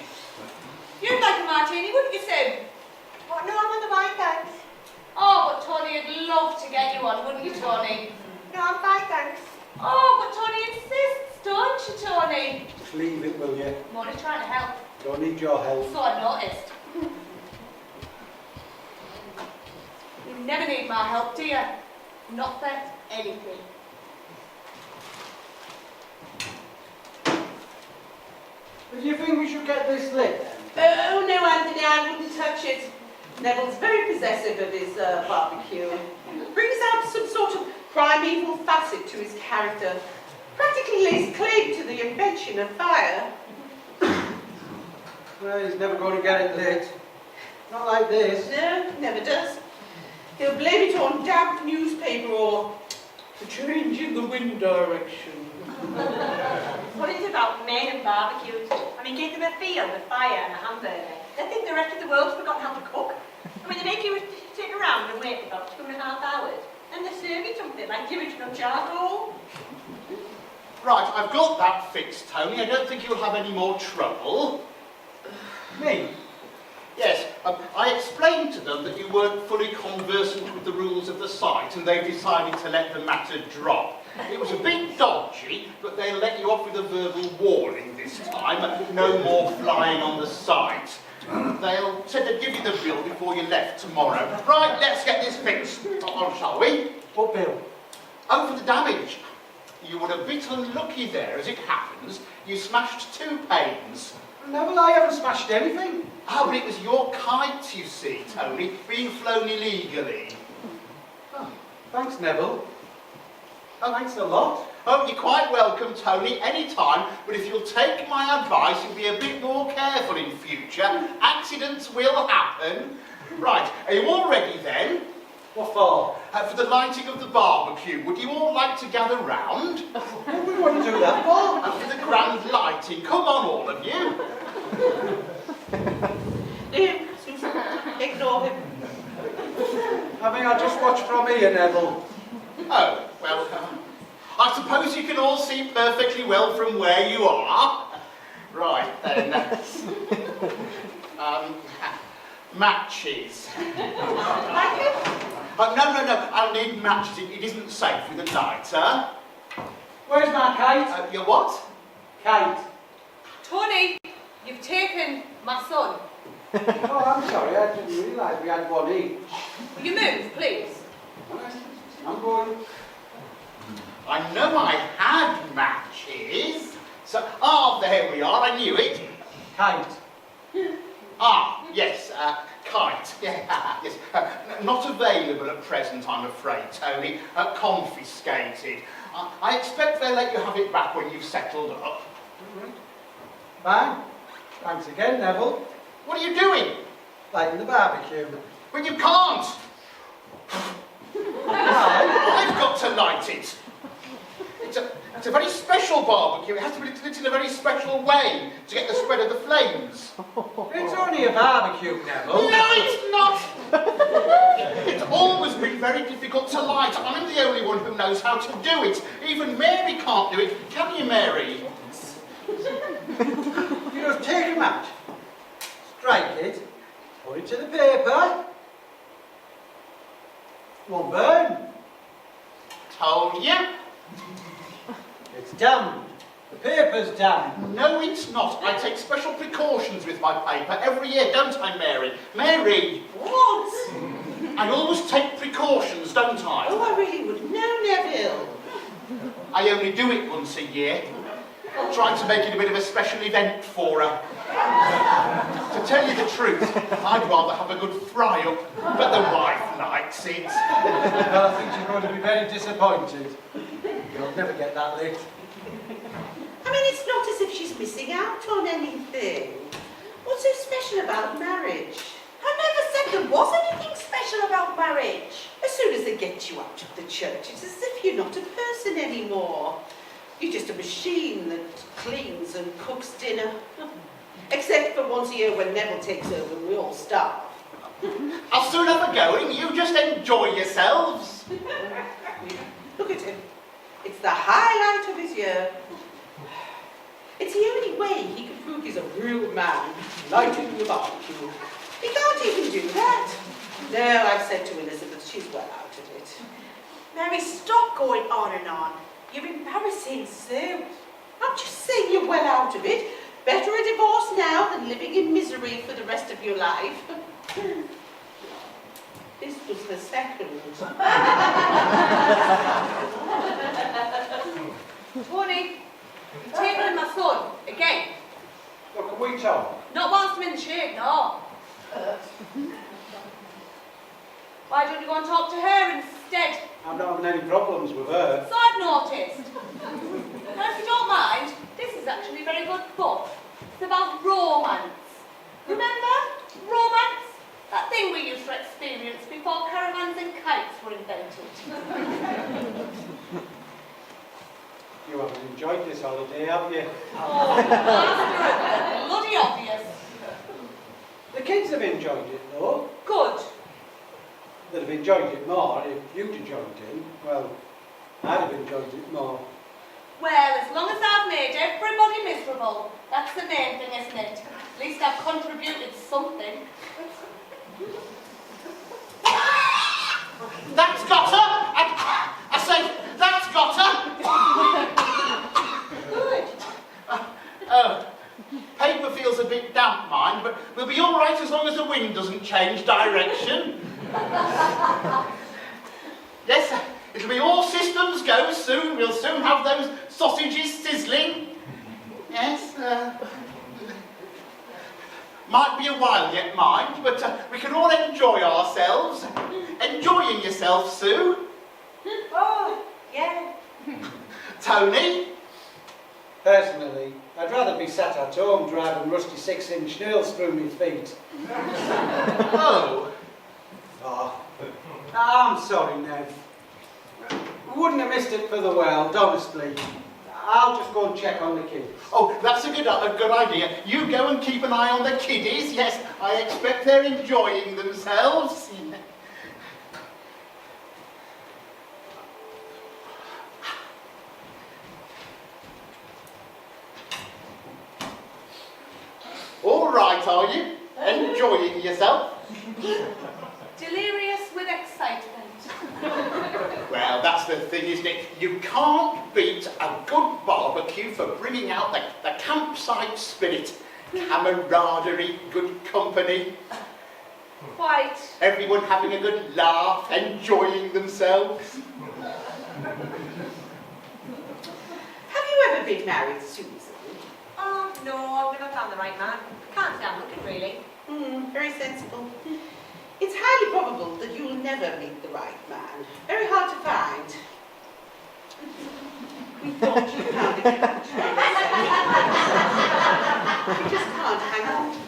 You'd like a martini, wouldn't you, Sue? Oh, no, I'm on the wine, thanks. Oh, but Tony would love to get you one, wouldn't you, Tony? No, I'm fine, thanks. Oh, but Tony insists, don't you, Tony? Just leave it, will you? I'm only trying to help. Don't need your help. So I noticed. You never need my help, do you? Not for anything. Do you think we should get this lit then? Oh, no, Anthony, I wouldn't touch it. Neville's very possessive of his barbecue. Brings out some sort of primeval facet to his character. Practically lays claim to the invention of fire. Well, he's never going to get it lit. Not like this. No, never does. He'll blame it on damp newspaper or the change in the wind direction. What is it about men and barbecues? I mean, give them a field, a fire and a hamburger. They think the rest of the world's forgotten how to cook. I mean, they make you sit around and wait for about 2.5 hours. And they serve you something like the original charcoal. Right, I've got that fixed, Tony. I don't think you'll have any more trouble. Me? Yes, I explained to them that you weren't fully conversant with the rules of the site and they decided to let the matter drop. It was a bit dodgy, but they'll let you off with a verbal warning this time. No more flying on the site. They'll said they'd give you the bill before you left tomorrow. Right, let's get this fixed on, shall we? What bill? Oh, for the damage. You were a bit unlucky there, as it happens. You smashed 2 panes. Neville, I haven't smashed anything. Oh, but it was your kite, you see, Tony, being flown illegally. Oh, thanks, Neville. Oh, thanks a lot. Oh, you're quite welcome, Tony, any time, but if you'll take my advice and be a bit more careful in future, accidents will happen. Right, are you all ready then? What for? For the lighting of the barbecue, would you all like to gather round? What do we want to do that for? And for the grand lighting, come on, all of you. Susan, ignore him. I mean, I'll just watch from here, Neville. Oh, well, I suppose you can all see perfectly well from where you are. Right, then. Matches. No, I'll need matches. It isn't safe with a lighter. Where's my kite? Your what? Kite. Tony, you've taken my son. Oh, I'm sorry, I didn't realise we had one each. Will you move, please? I'm going. I know I had matches. So, there we are, I knew it. Kite. Yes, kite. Yeah, yes. Not available at present, I'm afraid, Tony. Confiscated. I expect they'll let you have it back when you've settled up. Fine. Thanks again, Neville. What are you doing? Lighting the barbecue. When you can't. I've got to light it. It's a very special barbecue. It has to be lit in a very special way to get the spread of the flames. It's only a barbecue, Neville. No, it's not. It's always been very difficult to light. I'm the only one who knows how to do it. Even Mary can't do it. Can you, Mary? You just take a match, strike it, put it to the paper. Won't burn. Told you. It's damned. The paper's damned. No, it's not. I take special precautions with my paper every year, don't I, Mary? Mary! What? I always take precautions, don't I? Oh, I really wouldn't know, Neville. I only do it once a year. Trying to make it a bit of a special event for her. To tell you the truth, I'd rather have a good fry-up, but the wife likes it. Well, I think she's going to be very disappointed. You'll never get that lit. I mean, it's not as if she's missing out on anything. What's so special about marriage? I never said there was anything special about marriage. As soon as they get you out of the church, it's as if you're not a person anymore. You're just a machine that cleans and cooks dinner. Except for once a year when Neville takes over and we all starve. I'll soon have a going. You just enjoy yourselves. Look at him. It's the highlight of his year. It's the only way he can prove he's a real man, lighting the barbecue. He can't even do that. No, I've said to Elizabeth, she's well out of it. Mary, stop going on and on. You're embarrassing Sue. I'm just saying you're well out of it. Better a divorce now than living in misery for the rest of your life. This was the second. Tony, you've taken my son, again. Look, can we talk? Not whilst I'm in the shade, no. Why don't you go and talk to her instead? I'm not having any problems with her. So I've noticed. Now, if you don't mind, this is actually a very good book. It's about romance. Remember? Romance? That thing we used to experience before caravans and kites were invented. You haven't enjoyed this holiday, have you? Oh, that's bloody obvious. The kids have enjoyed it, though. Good. They'd have enjoyed it more if you'd have joined in. Well, I'd have enjoyed it more. Well, as long as I've made everybody miserable, that's the main thing, isn't it? At least I've contributed something. That's got her! I say, that's got her! Good. Paper feels a bit damp, mine, but we'll be all right as long as the wind doesn't change direction. Yes, it'll be all systems go soon. We'll soon have those sausages sizzling. Yes, might be a while yet, mind, but we can all enjoy ourselves. Enjoying yourself, Sue? Oh, yeah. Tony? Personally, I'd rather be sat at home driving rusty 6-inch nails through my feet. Oh. Oh, I'm sorry, Nev. Wouldn't have missed it for the world, honestly. I'll just go and check on the kids. Oh, that's a good idea. You go and keep an eye on the kiddies. Yes, I expect they're enjoying themselves. All right, are you? Enjoying yourself? Delirious with excitement. Well, that's the thing, isn't it? You can't beat a good barbecue for bringing out the campsite spirit. Camaraderie, good company. Quite. Everyone having a good laugh, enjoying themselves. Have you ever been married, Susan? Oh, no, I've never found the right man. Can't say I'm looking, really. Very sensible. It's highly probable that you will never meet the right man. Very hard to find. We thought you found a catch. You just can't hang on to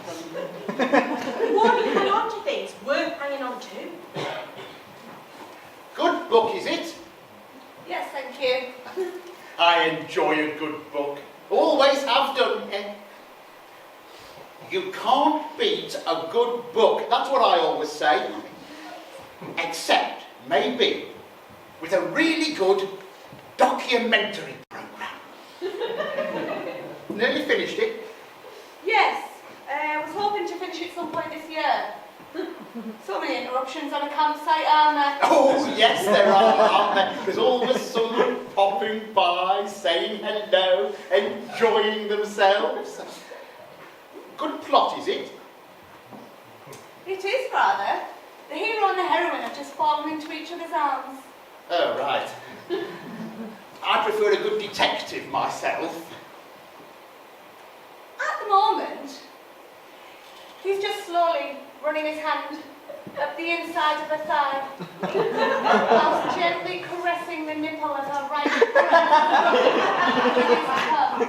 them. We want to hang on to things worth hanging on to. Good book, is it? Yes, thank you. I enjoy a good book. Always have done. You can't beat a good book. That's what I always say. Except, maybe, with a really good documentary programme. Nearly finished it. Yes, I was hoping to finish it some point this year. So many interruptions on a campsite, aren't there? Oh, yes, there are, aren't there? There's always someone popping by, saying hello, enjoying themselves. Good plot, is it? It is, rather. The hero and the heroine have just fallen into each other's arms. Oh, right. I prefer a good detective myself. At the moment, he's just slowly running his hand up the inside of her thigh, whilst gently caressing the nipple of her right breast with his tongue.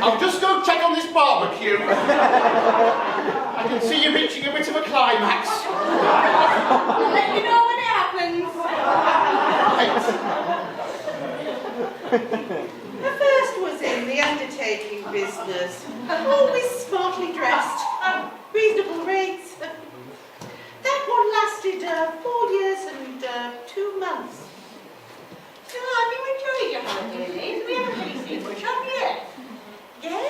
I'll just go check on this barbecue. I can see you reaching a bit of a climax. I'll let you know when it happens. Right. The first was in the undertaking business. Always smartly dressed. Reasonable rates. That one lasted 4 years and 2 months. So, have you enjoyed your holiday, Liz? We haven't really seen much of you. Yeah,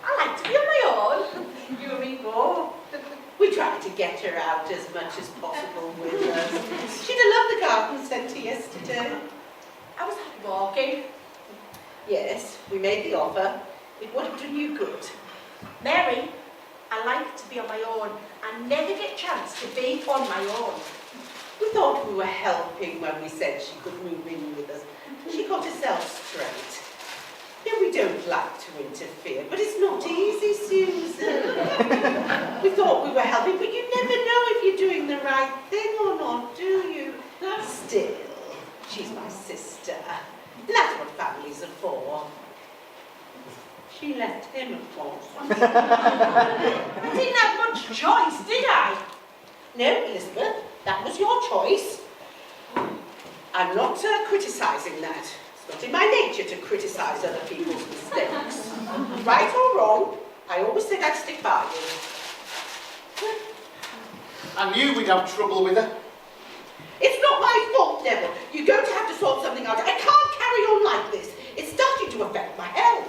I like to be on my own. You and me both. We tried to get her out as much as possible with us. She'd have loved the garden centre yesterday. I was happy walking. Yes, we made the offer. It would have done you good. Mary, I like to be on my own. I never get a chance to be on my own. We thought we were helping when we said she could move in with us. She got herself straight. Yeah, we don't like to interfere, but it's not easy, Susan. We thought we were helping, but you never know if you're doing the right thing or not, do you? Still, she's my sister. That's what families are for. She left him, of course. I didn't have much choice, did I? No, Elizabeth, that was your choice. I'm not criticising that. It's not in my nature to criticise other people's mistakes. Right or wrong, I always said I'd stick by you. I knew we'd have trouble with her. It's not not my fault, Neville. You're going to have to sort something out. I can't carry on like this. It's starting to affect my health.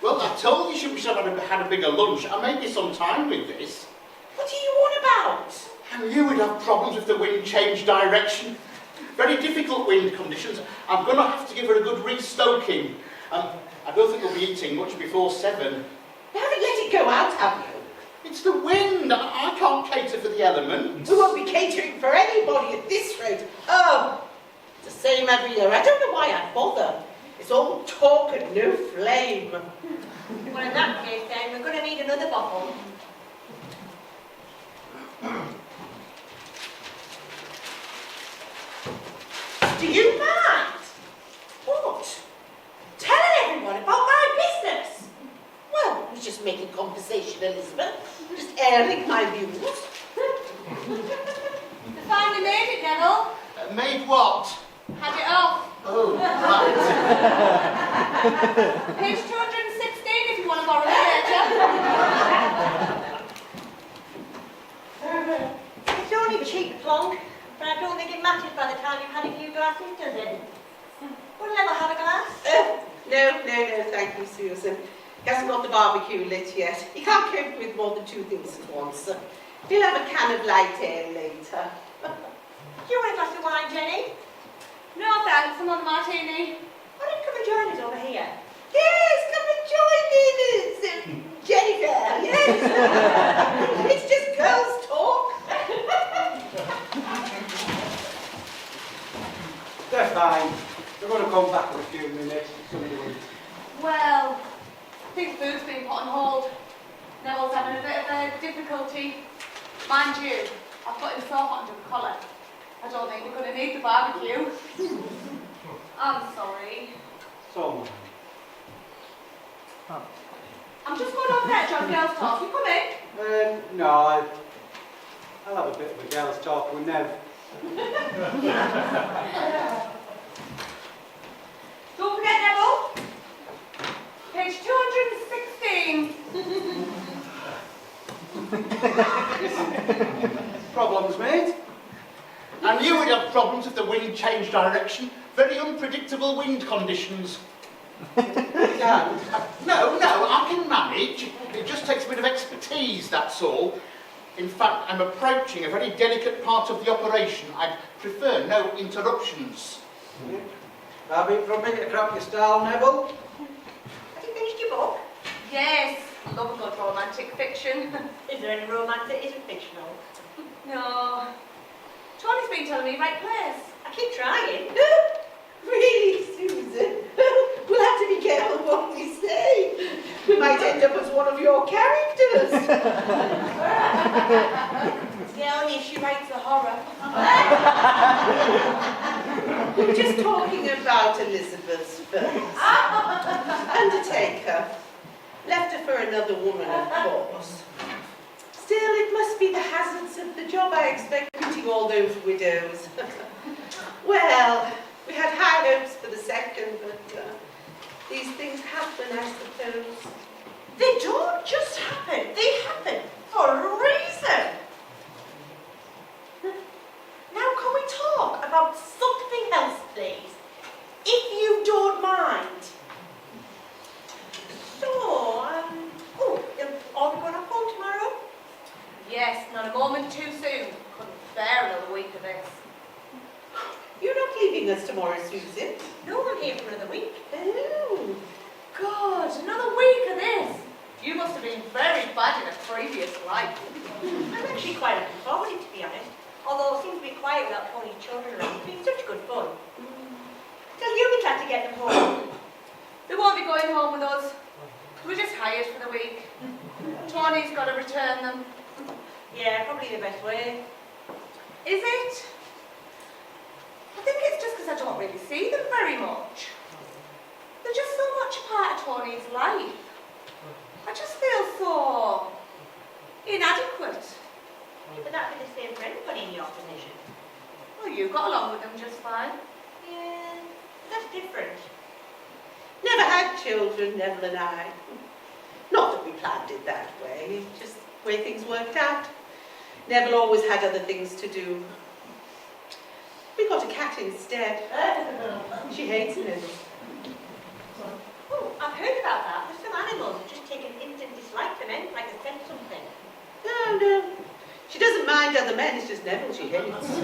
Well, I told you we should have had a bigger lunch. I made you some time with this. What are you on about? I knew we'd have problems if the wind changed direction. Very difficult wind conditions. I'm going to have to give her a good restoking. I don't think we'll be eating much before 7. You haven't let it go out, have you? It's the wind. I can't cater for the elements. We won't be catering for anybody at this rate. Oh, it's the same every year. I don't know why I bother. It's all talk and no flame. Well, in that case, then, we're going to need another bottle. Do you mind? What? Telling everyone about my business? Well, I was just making conversation, Elizabeth. Just airing my views. You finally made it, Neville. Made what? Had it off. Oh, right. Page 216 if you want to borrow it later. It's only cheap plonk, but I don't think it matters by the time you've had a few glasses, does it? We'll never have a glass. No, thank you, Susan. He hasn't got the barbecue lit yet. He can't cope with more than 2 things at once. He'll have a can of light ale later. Do you want a glass of wine, Jenny? No thanks, I'm on the martini. Why don't you come and join us over here? Yes, come and join in, Jennifer, yes. It's just girls' talk. They're fine. They're going to come back in a few minutes. Well, I think food's been put on hold. Neville's having a bit of a difficulty. Mind you, I've got him so hot under the collar. I don't think we're going to need the barbecue. I'm sorry. So, I'm just going over there, John. Girls' talk. You come in. no, I'll have a bit of a girls' talk with Nev. Don't forget, Neville. Page 216. Problems, mate? I knew we'd have problems if the wind changed direction. Very unpredictable wind conditions. Dan? No, I can manage. It just takes a bit of expertise, that's all. In fact, I'm approaching a very delicate part of the operation. I'd prefer no interruptions. Have it for a minute to crack your style, Neville? Have you finished your book? Yes, I love a good romantic fiction. Is there any romance that isn't fictional? No. Tony's been telling me to write plays. I keep trying. Really, Susan? We'll have to be careful what we say. We might end up as one of your characters. Yeah, only if she writes the horror. We were just talking about Elizabeth's films. Undertaker. Left her for another woman, of course. Still, it must be the hazards of the job, I expect, meeting all those widows. Well, we had high hopes for the second, but these things happen, I suppose. They don't just happen. They happen for a reason. Now, can we talk about something else, please? If you don't mind. So, are we going up home tomorrow? Yes, not a moment too soon. Couldn't bear another week of this. You're not leaving us tomorrow, Susan? No, I'm here for another week. Oh. God, another week of this. You must have been very bad in a previous life. I'm actually quite looking forward to it, to be honest. Although it seems to be quiet without Tony's children around. It's been such good fun. Till you be trying to get them home. They won't be going home with us. We're just hired for the week. Tony's got to return them. Yeah, probably the best way. Is it? I think it's just because I don't really see them very much. They're just so much a part of Tony's life. I just feel so inadequate. But that'd be the same for anybody in your position. Well, you got along with them just fine. Yeah, that's different. Never had children, Neville and I. Not that we planned it that way, just the way things worked out. Neville always had other things to do. We got a cat instead. She hates him. Oh, I've heard about that. There's some animals that just take an instant dislike to men, like a scent something. No. She doesn't mind other men, it's just Neville she hates.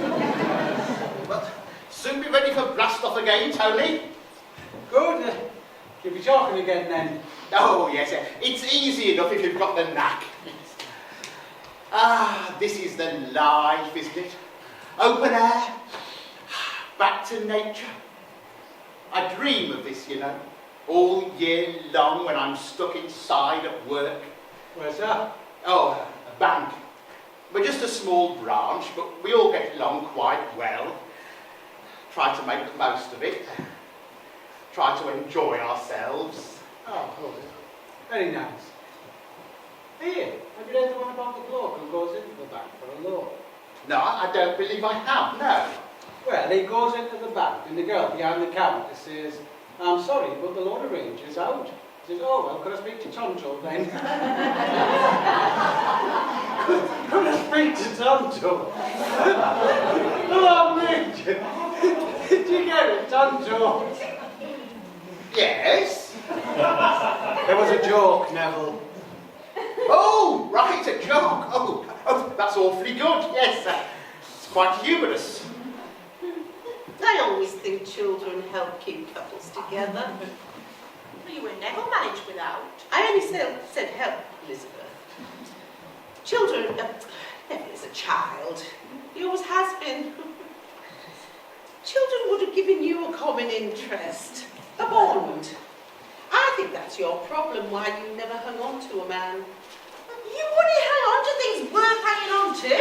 But soon be ready for blast off again, Tony. Good. You'll be talking again then. Oh, yes, it's easy enough if you've got the knack. Ah, this is the life, isn't it? Open air, back to nature. I dream of this, you know, all year long when I'm stuck inside at work. Where's that? Oh, a bank. We're just a small branch, but we all get along quite well. Try to make the most of it. Try to enjoy ourselves. Oh, good. Very nice. Here, have you read the one about the bloke who goes into the bank for a loan? No, I don't believe I have, no. Well, he goes into the bank and the girl behind the counter says, I'm sorry, but the loan arranger's out. He says, oh, well, could I speak to Tonto then? Could I speak to Tonto? Hello, mate. Did you get it, Tonto? Yes? It was a joke, Neville. Oh, right, a joke. Oh, that's awfully good, yes. It's quite humorous. I always think children help keep couples together. You were never managed without. I only said help, Elizabeth. Children, Neville is a child. He always has been. Children would have given you a common interest, a bond. I think that's your problem, why you never hung on to a man. You wouldn't hang on to things worth hanging on to.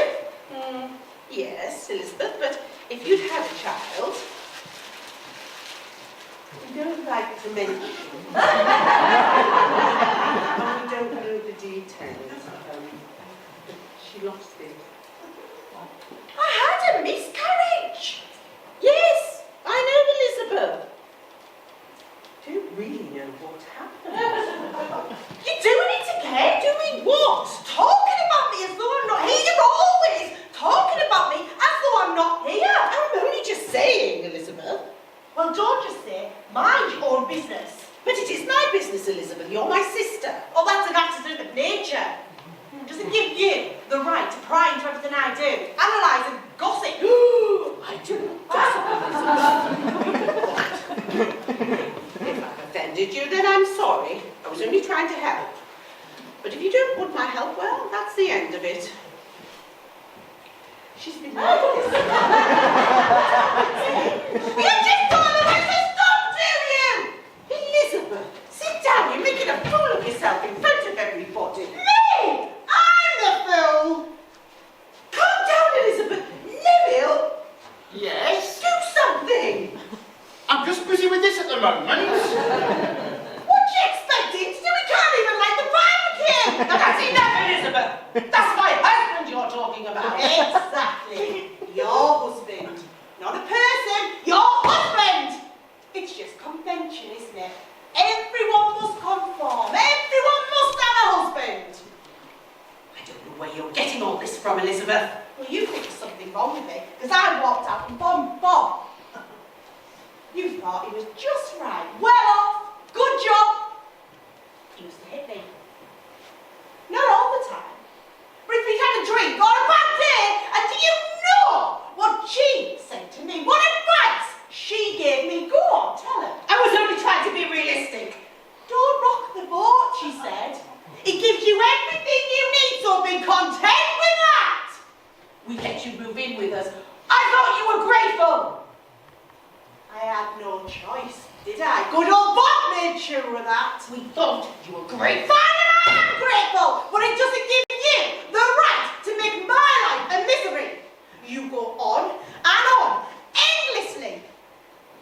Yes, Elizabeth, but if you'd had a child, we don't like to mention, and we don't know the details. She lost it. I had a miscarriage. Yes, I know, Elizabeth. I don't really know what happened. You're doing it again? Doing what? Talking about me as though I'm not here. You're always talking about me as though I'm not here. I'm only just saying, Elizabeth. Well, don't just say, mind your own business. But it is my business, Elizabeth. You're my sister. Oh, that's an accident of nature. Does it give you the right to pry into everything I do? Analyse and gossip. I do not gossip, Elizabeth. If I've offended you, then I'm sorry. I was only trying to help. But if you don't want my help, well, that's the end of it. She's been like this. You just told them to stop, do you? Elizabeth, sit down. You're making a fool of yourself in front of everybody. Me? I'm the fool. Calm down, Elizabeth. Neville, Yes? do something. I'm just busy with this at the moment. What do you expect him to do? We can't even light the barbecue. Now that's enough, Elizabeth. That's my husband you're talking about. Exactly. Your husband. Not a person. Your husband. It's just convention, isn't it? Everyone must conform. Everyone must have a husband. I don't know where you're getting all this from, Elizabeth. Well, you think there's something wrong with me, because I walked out and bombed Bob. You thought he was just right. Well off. Good job. He used to hit me. Not all the time. But if he'd had a drink or a bad day, and do you know what she said to me? What advice she gave me? Go on, tell her. I was only trying to be realistic. Don't rock the boat, she said. It gives you everything you need, so be content with that. We let you move in with us. I thought you were grateful. I had no choice, did I? Good old Bob made sure of that. We thought you were great. Fine, and I am grateful, but it doesn't give you the right to make my life a misery. You go on and on, endlessly.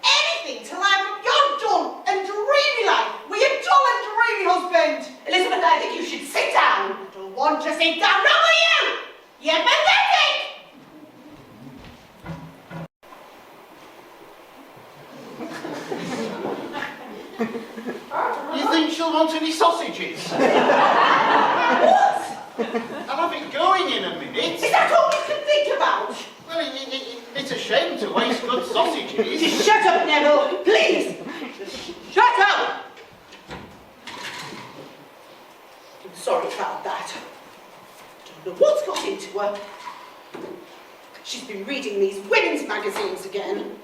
Anything till you're done and dreamy life with your dull and dreamy husband. Elizabeth, I think you should sit down. I don't want to sit down, not with you. You're pathetic. You think she'll want any sausages? What? I'll have it going in a minute. Is that all you can think about? Well, it's It's a shame to waste good sausages. Just shut up, Neville, please! Just shut up! I'm sorry about that. I don't know what's got into her. She's been reading these women's magazines again.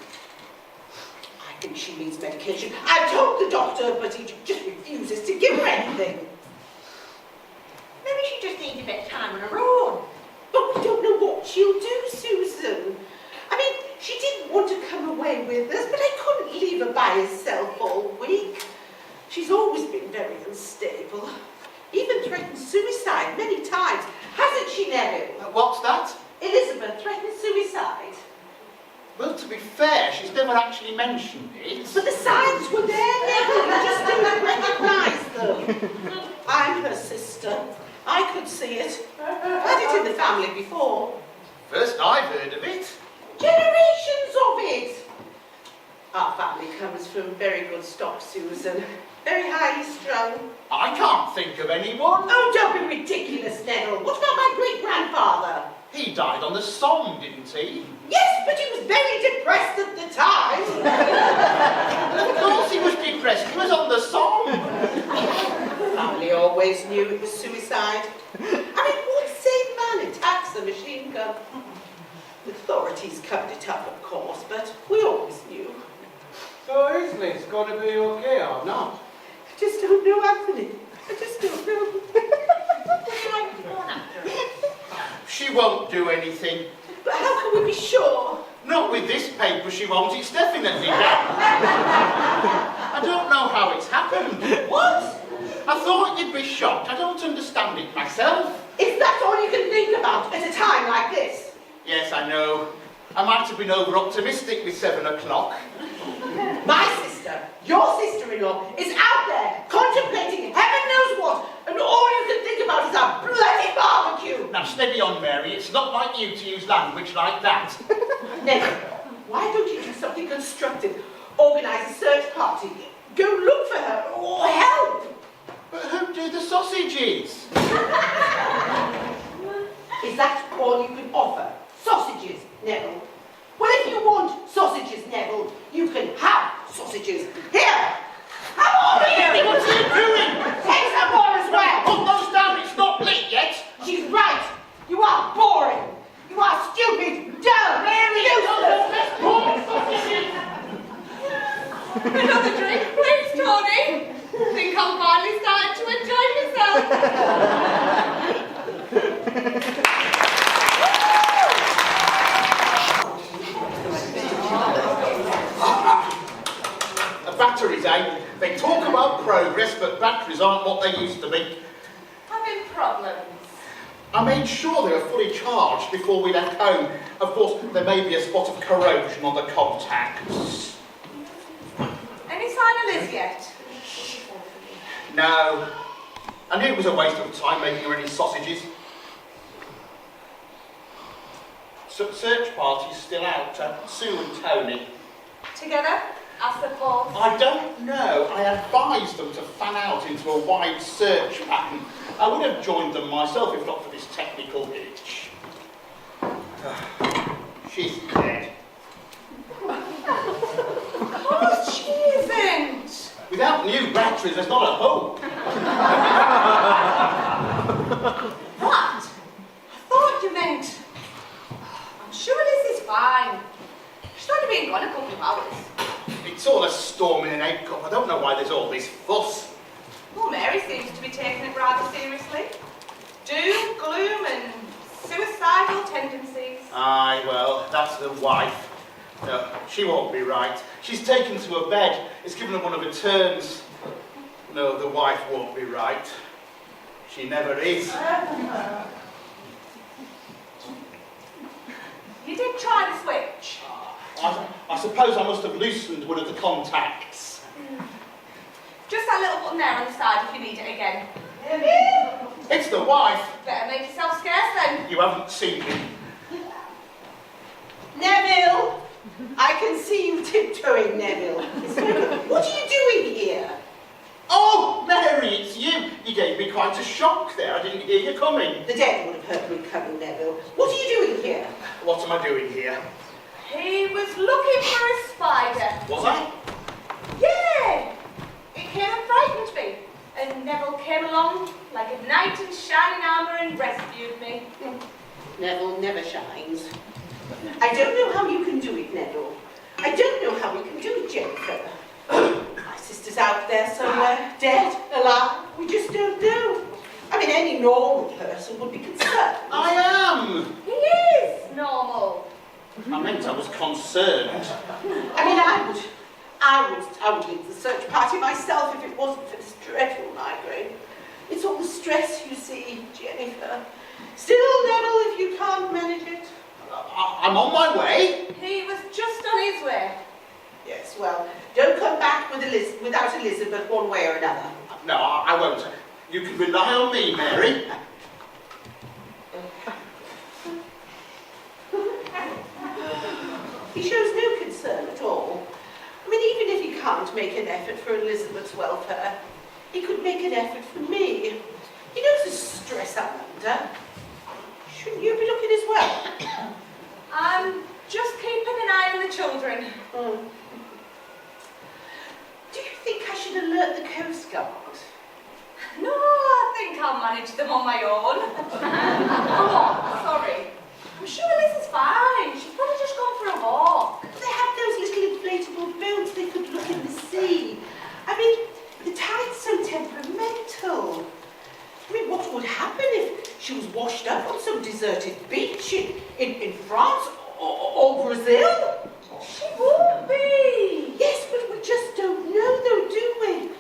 I think she needs medication. I've told the doctor, but he just refuses to give her anything. Maybe she just needs a bit of time on her own. But we don't know what she'll do, Susan. I mean, she didn't want to come away with us, but I couldn't leave her by herself all week. She's always been very unstable. Even threatened suicide many times. Hasn't she, Neville? What's that? Elizabeth threatened suicide. Well, to be fair, she's never actually mentioned it. But the signs were there, Neville. You just didn't recognise them. I'm her sister. I could see it. Had it in the family before. First I've heard of it. Generations of it. Our family comes from very good stock, Susan. Very highly strung. I can't think of anyone. Oh, don't be ridiculous, Neville. What about my great-grandfather? He died on the Somme, didn't he? Yes, but he was very depressed at the time. Of course he was depressed. He was on the Somme. Family always knew it was suicide. I mean, what sane man attacks a machine gun? The authorities covered it up, of course, but we always knew. So is Liz going to be okay or not? I just don't know, Anthony. I just don't know. Would you like to go on after her? She won't do anything. But how can we be sure? Not with this paper she won't. It's definitely dead. I don't know how it's happened. What? I thought you'd be shocked. I don't understand it myself. Is that all you can think about at a time like this? Yes, I know. I might have been over-optimistic with 7 o'clock. My sister, your sister-in-law, is out there contemplating heaven knows what, and all you can think about is a bloody barbecue. Now, steady on, Mary. It's not like you to use language like that. Neville, why don't you do something constructive? Organise a search party. Go look for her or help. But who do the sausages? Is that all you can offer? Sausages, Neville. Well, if you want sausages, Neville, you can have sausages. Here! Have all of you! What are you doing? Take some more as well! Put those down. It's not lit yet. She's right. You are boring. You are stupid, dull, useless. Another drink, please, Tony. I think I'm finally starting to enjoy myself. The batteries, eh? They talk about progress, but batteries aren't what they used to be. Having problems. I made sure they were fully charged before we left home. Of course, there may be a spot of corrosion on the contacts. Any sign of Liz yet? No. I knew it was a waste of time making her any sausages. So, search party's still out. Sue and Tony. Together? I suppose. I don't know. I advised them to fan out into a wide search pattern. I would have joined them myself if not for this technical glitch. She's dead. Of course she isn't. Without new batteries, there's not a hope. What? I thought you meant... I'm sure Liz is fine. She's only been gone a couple of hours. It's all a storm in an egg cup. I don't know why there's all this fuss. Well, Mary seems to be taking it rather seriously. Doom, gloom and suicidal tendencies. Aye, well, that's the wife. No, she won't be right. She's taken to her bed. It's given her one of her turns. No, the wife won't be right. She never is. You did try the switch. I suppose I must have loosened one of the contacts. Just that little button there on the side if you need it again. It's the wife. Better make yourself scarce then. You haven't seen me. Neville! I can see you tiptoeing, Neville. What are you doing here? Oh, Mary, it's you. You gave me quite a shock there. I didn't hear you coming. The dead would have heard me coming, Neville. What are you doing here? What am I doing here? He was looking for a spider. Was I? Yeah! It came and frightened me. And Neville came along like a knight in shining armour and rescued me. Neville never shines. I don't know how you can do it, Neville. I don't know how we can do it, Jennifer. My sister's out there somewhere, dead, alive. We just don't know. I mean, any normal person would be concerned. I am! He is normal. I meant I was concerned. I mean, I would lead the search party myself if it wasn't for this dreadful migraine. It's all the stress, you see, Jennifer. Still, Neville, if you can't manage it. I'm on my way. He was just on his way. Yes, well, don't come back with without Elizabeth one way or another. No, I won't. You can rely on me, Mary. He shows no concern at all. I mean, even if he can't make an effort for Elizabeth's welfare, he could make an effort for me. He knows the stress I'm under. Shouldn't you be looking as well? I'm just keeping an eye on the children. Do you think I should alert the Coast Guard? No, I think I'll manage them on my own. Oh, sorry. I'm sure Liz is fine. She's probably just gone for a walk. They have those little inflatable boats they could look in the sea. I mean, the tide's so temperamental. I mean, what would happen if she was washed up on some deserted beach in France or Brazil? She won't be. Yes, but we just don't know though, do we?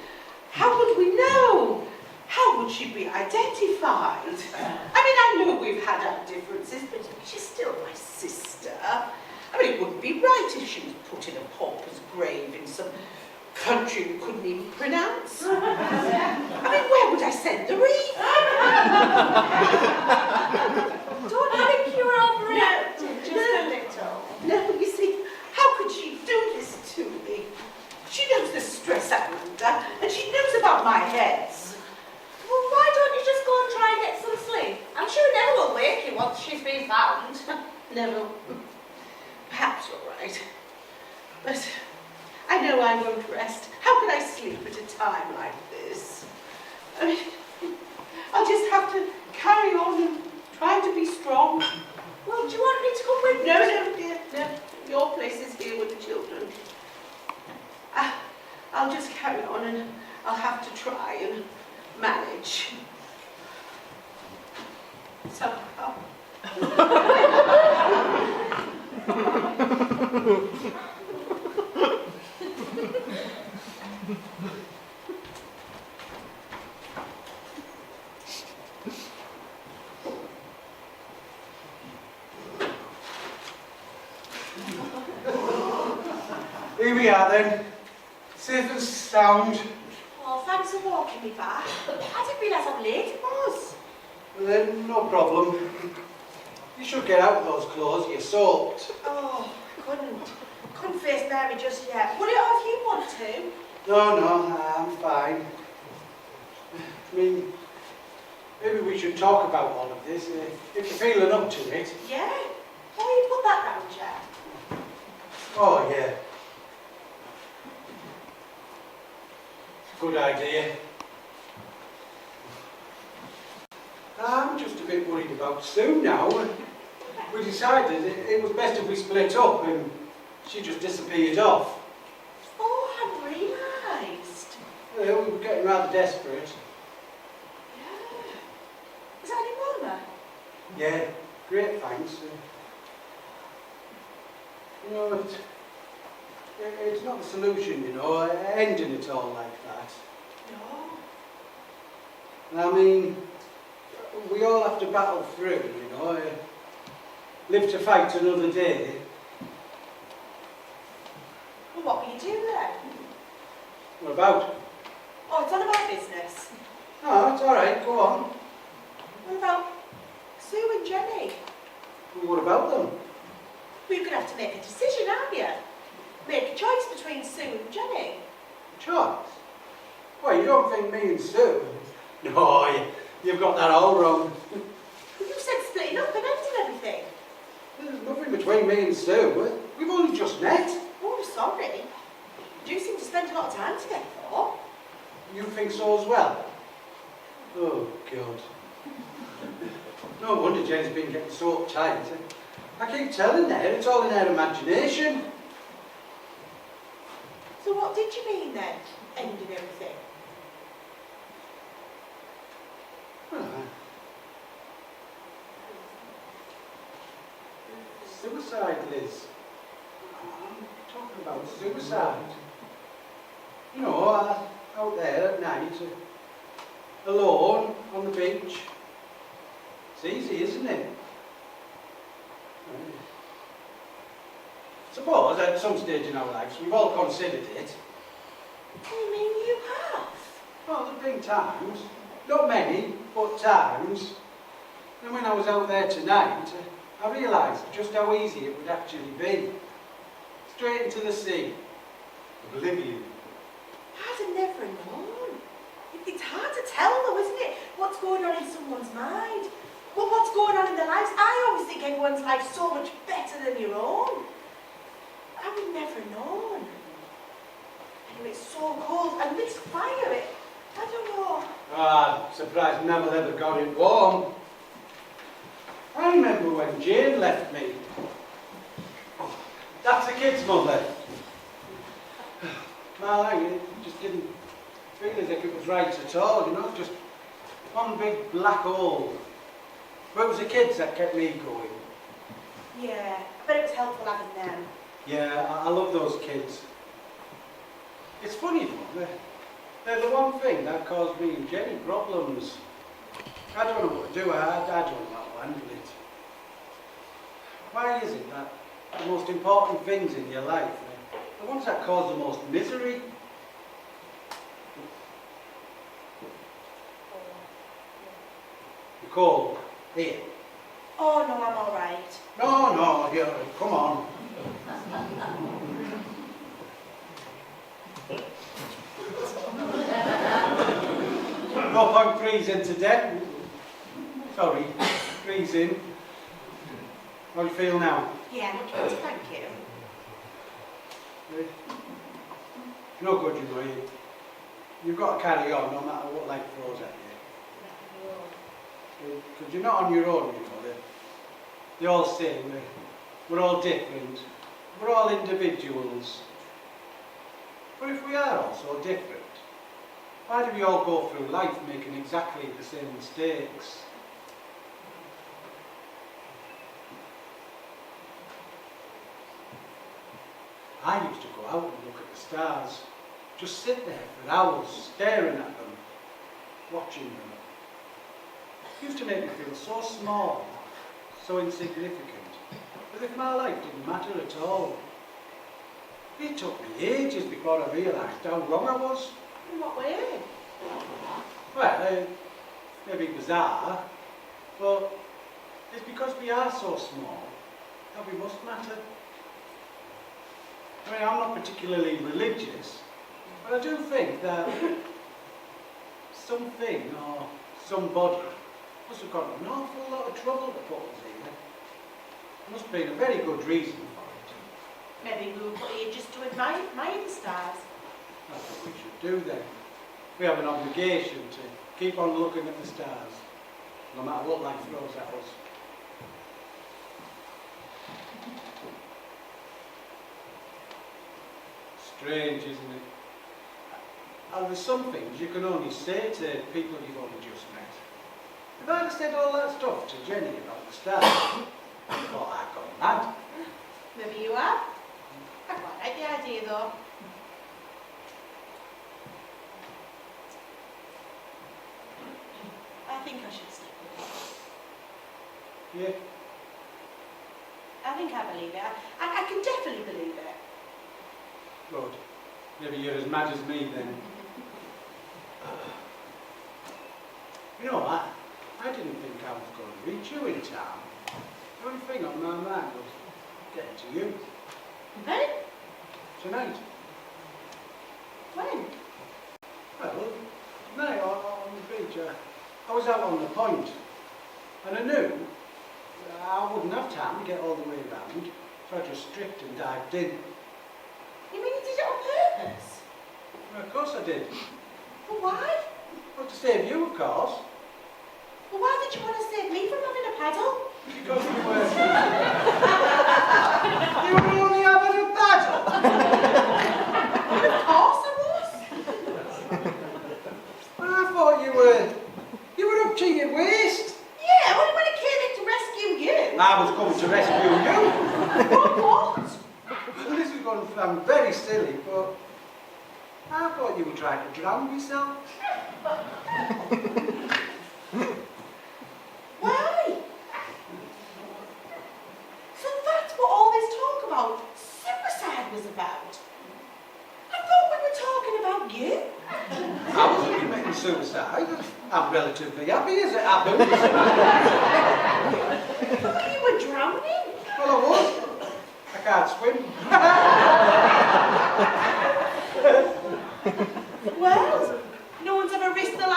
How would we know? How would she be identified? I mean, I know we've had our differences, but she's still my sister. I mean, it wouldn't be right if she was put in a pauper's grave in some country we couldn't even pronounce. I mean, where would I send the wreath? Don't think you're overreacting, just a little. No, you see, how could she do this to me? She knows the stress I'm under, and she knows about my heads. Well, why don't you just go and try and get some sleep? I'm sure Neville will wake you once she's been found. Neville, perhaps you're right. But I know I won't rest. How can I sleep at a time like this? I mean, I'll just have to carry on and try to be strong. Well, do you want me to come with you? No, dear, no. Your place is here with the children. I'll just carry on and I'll have to try and manage. Somehow. Here we are then, safe and sound. Oh, thanks for walking me back. I didn't realise how late it was. Well then, no problem. You should get out of those clothes, you're soaked. Oh, couldn't face Mary just yet. Put it off if you want to. No, I'm fine. I mean, maybe we should talk about all of this, if you're feeling up to it. Yeah? Why you put that round, Jack? Oh, yeah. Good idea. I'm just a bit worried about Sue now. We decided it was best if we split up and she just disappeared off. Oh, I hadn't realised. Yeah, we were getting rather desperate. Yeah. Is that any warmer? Yeah, great thanks. You know, it's not the solution, you know, ending it all like that. No. I mean, we all have to battle through, you know, live to fight another day. Well, what will you do then? What about? Oh, it's all about business. No, it's all right, go on. What about Sue and Jenny? Well, what about them? We're going to have to make a decision, aren't you? Make a choice between Sue and Jenny. Choice? Well, you don't think me and Sue? No, you've got that all wrong. Well, you said splitting up and ending everything. There's nothing between me and Sue. We've only just met. Oh, sorry. You do seem to spend a lot of time together, though. You think so as well? Oh, God. No wonder Jen's been getting so uptight. I keep telling her, it's all in her imagination. So what did you mean then, ending everything? Suicide, Liz. I'm talking about suicide. You know, out there at night, alone, on the beach. It's easy, isn't it? Suppose at some stage in our lives we've all considered it. You mean you have? Well, there have been times, not many, but times. And when I was out there tonight, I realised just how easy it would actually be. Straight into the sea. Oblivion. I'd have never known. It's hard to tell though, isn't it? What's going on in someone's mind? Well, what's going on in their lives? I always think everyone's life's so much better than your own. I would never known. Anyway, it's so cold, and this fire, I don't know. Ah, surprised Neville ever got it warm. I remember when Jane left me. That's the kid's mother. Marlang, it just didn't feel as if it was right at all, you know, just one big black hole. But it was the kids that kept me going. Yeah, I bet it was helpful having them. Yeah, I love those kids. It's funny though, they're the one thing that caused me and Jenny problems. I don't know what to do, I don't know how to handle it. Why is it that the most important things in your life are the ones that cause the most misery? Nicole, here. Oh no, I'm all right. No, here, come on. No point freezing to death. Sorry, freezing. How do you feel now? Yeah, much better, thank you. No good, you know. You've got to carry on no matter what life throws at you. Because you're not on your own, you know. They all say we're all different. We're all individuals. But if we are all so different, why do we all go through life making exactly the same mistakes? I used to go out and look at the stars, just sit there for hours, staring at them, watching them. It used to make me feel so small, so insignificant, as if my life didn't matter at all. It took me ages before I realised how wrong I was. In what way? Well, maybe bizarre, but it's because we are so small that we must matter. I mean, I'm not particularly religious, but I do think that something or somebody must have got an awful lot of trouble to put us here. There must have been a very good reason for it. Maybe we were put here just to admire the stars. That's what we should do then. We have an obligation to keep on looking at the stars, no matter what life throws at us. Strange, isn't it? And there's some things you can only say to people you've only just met. If I'd said all that stuff to Jenny about the stars, I thought I'd gone mad. Maybe you have. I quite like the idea though. I think I should stick with it. Yeah. I think I believe it. I can definitely believe it. Good. Maybe you're as mad as me then. You know, I didn't think I was going to reach you in time. The only thing on my mind was getting to you. When? Tonight. When? Well, tonight on the beach, I was out on the point, and I knew I wouldn't have time to get all the way around. So I just stripped and dived in. You mean you did it on purpose? Well, of course I did. But why? Well, to save you, of course. Well, why did you want to save me from having a paddle? Because you were... you were only having a paddle. Of course I was. Well, I thought you were up to your waist. Yeah, only when I came in to rescue you. I was coming to rescue you. What? Well, this is going to sound very silly, but I thought you were trying to drown yourself. Why? So that's what all this talk about suicide was about. I thought we were talking about you. I wasn't committing suicide. I'm relatively happy as it happened. I thought you were drowning. Well, I was. I can't swim. Well, no one's ever risked their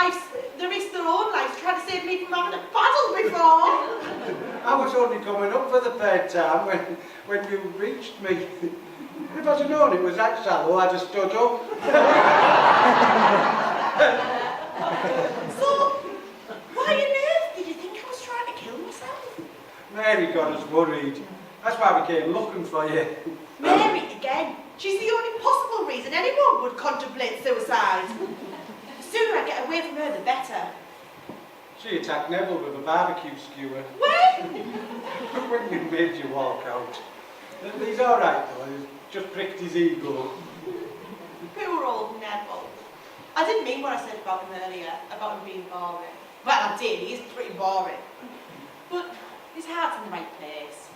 own lives trying to save me from having a paddle before. I was only coming up for the third time when you reached me. If I'd have known it was that shallow, I'd have stood up. So, why on earth did you think I was trying to kill myself? Mary got us worried. That's why we came looking for you. Mary, again. She's the only possible reason anyone would contemplate suicide. The sooner I get away from her, the better. She attacked Neville with a barbecue skewer. When? When we made you walk out. He's all right, though. He's just pricked his ego. Poor old Neville. I didn't mean what I said about him earlier, about him being boring. Well, I did. He is pretty boring. But his heart's in the right place.